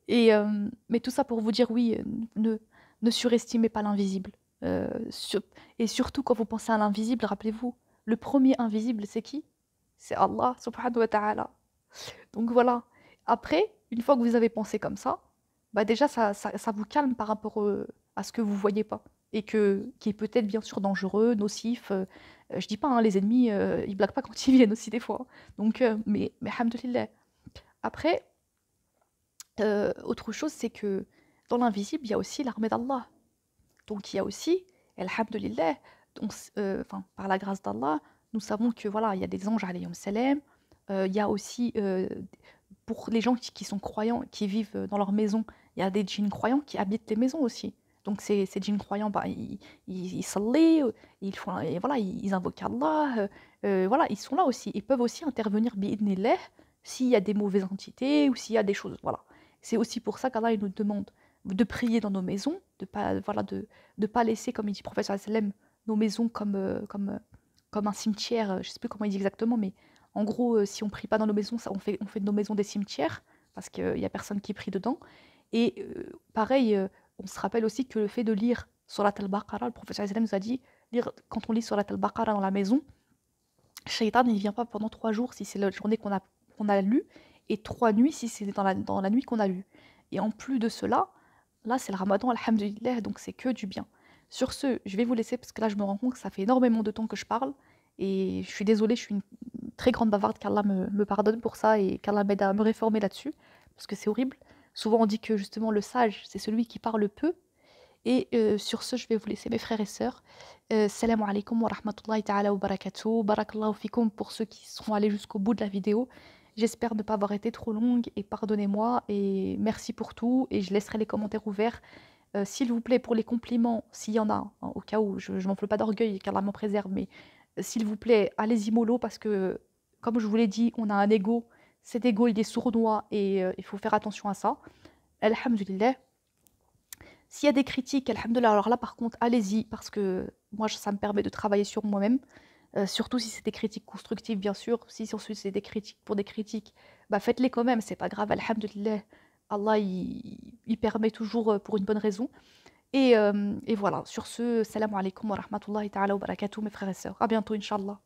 Mais tout ça pour vous dire, oui, ne surestimez pas l'invisible. Euh, sur- et surtout, quand vous pensez à l'invisible, rappelez-vous, le premier invisible, c'est qui? C'est Allah, subhanahu wa ta'ala. Donc voilà. Après, une fois que vous avez pensé comme ça, bah déjà ça vous calme par rapport à ce que vous voyez pas et qui est peut-être bien sûr dangereux, nocif. Je dis pas, hein, les ennemis, ils blaguent pas quand ils viennent aussi des fois, hein. Donc, mais alhamdoulilah. Après, autre chose, c'est que dans l'invisible, il y a aussi l'armée d'Allah. Donc il y a aussi, alhamdoulilah, donc, enfin, par la grâce d'Allah, nous savons que voilà, il y a des anges, alayhim salam. Il y a aussi pour les gens qui sont croyants, qui vivent dans leur maison, il y a des djinns croyants qui habitent les maisons aussi. Donc ces djinns croyants, bah, ils sallient, ils font, et voilà, ils invoquent Allah, voilà, ils sont là aussi. Ils peuvent aussi intervenir bi'idnillah s'il y a des mauvaises entités ou s'il y a des choses. Voilà. C'est aussi pour ça qu'Allah il nous demande de prier dans nos maisons, de pas, voilà, de pas laisser, comme il dit le prophète sallallahu alayhi wa sallam, nos maisons comme un cimetière, je sais plus comment il dit exactement, mais en gros, si on prie pas dans nos maisons, ça, on fait de nos maisons des cimetières, parce qu'il y a personne qui prie dedans. Et pareil, on se rappelle aussi que le fait de lire Surat al-Baqarah, le prophète sallallahu alayhi wa sallam nous a dit, quand on lit Surat al-Baqarah dans la maison, Shaitan, il ne vient pas pendant 3 jours si c'est la journée qu'on a lu, et 3 nuits si c'est dans la nuit qu'on a lu. Et en plus de cela, là c'est le ramadan, alhamdulillah, donc c'est que du bien. Sur ce, je vais vous laisser parce que là je me rends compte que ça fait énormément de temps que je parle, et je suis désolée, je suis une très grande bavarde, qu'Allah me pardonne pour ça, et qu'Allah m'aide à me réformer là-dessus, parce que c'est horrible. Souvent on dit que justement le sage, c'est celui qui parle peu, et sur ce, je vais vous laisser mes frères et sœurs. Salam alaikum wa rahmatullahi ta'ala wa barakatuh. Barakallahu fikum pour ceux qui seront allés jusqu'au bout de la vidéo. J'espère ne pas avoir été trop longue et pardonnez-moi et merci pour tout et je laisserai les commentaires ouverts. S'il vous plaît, pour les compliments, s'il y en a, hein, au cas où, je m'enfle pas d'orgueil, qu'Allah m'en préserve, mais s'il vous plaît, allez-y mollo parce que, comme je vous l'ai dit, on a un ego. Cet ego, il est sournois et il faut faire attention à ça. Alhamdulillah. S'il y a des critiques, alhamdoulilah, alors là par contre, allez-y, parce que moi ça me permet de travailler sur moi-même, surtout si c'est des critiques constructives bien sûr. Si ensuite c'est des critiques pour des critiques, bah faites-les quand même, c'est pas grave, alhamdoulilah. Allah il permet toujours pour une bonne raison. Et voilà, sur ce, salam alaikum wa rahmatullahi ta'ala wa barakatuh mes frères et sœurs. À bientôt, Inch'Allah.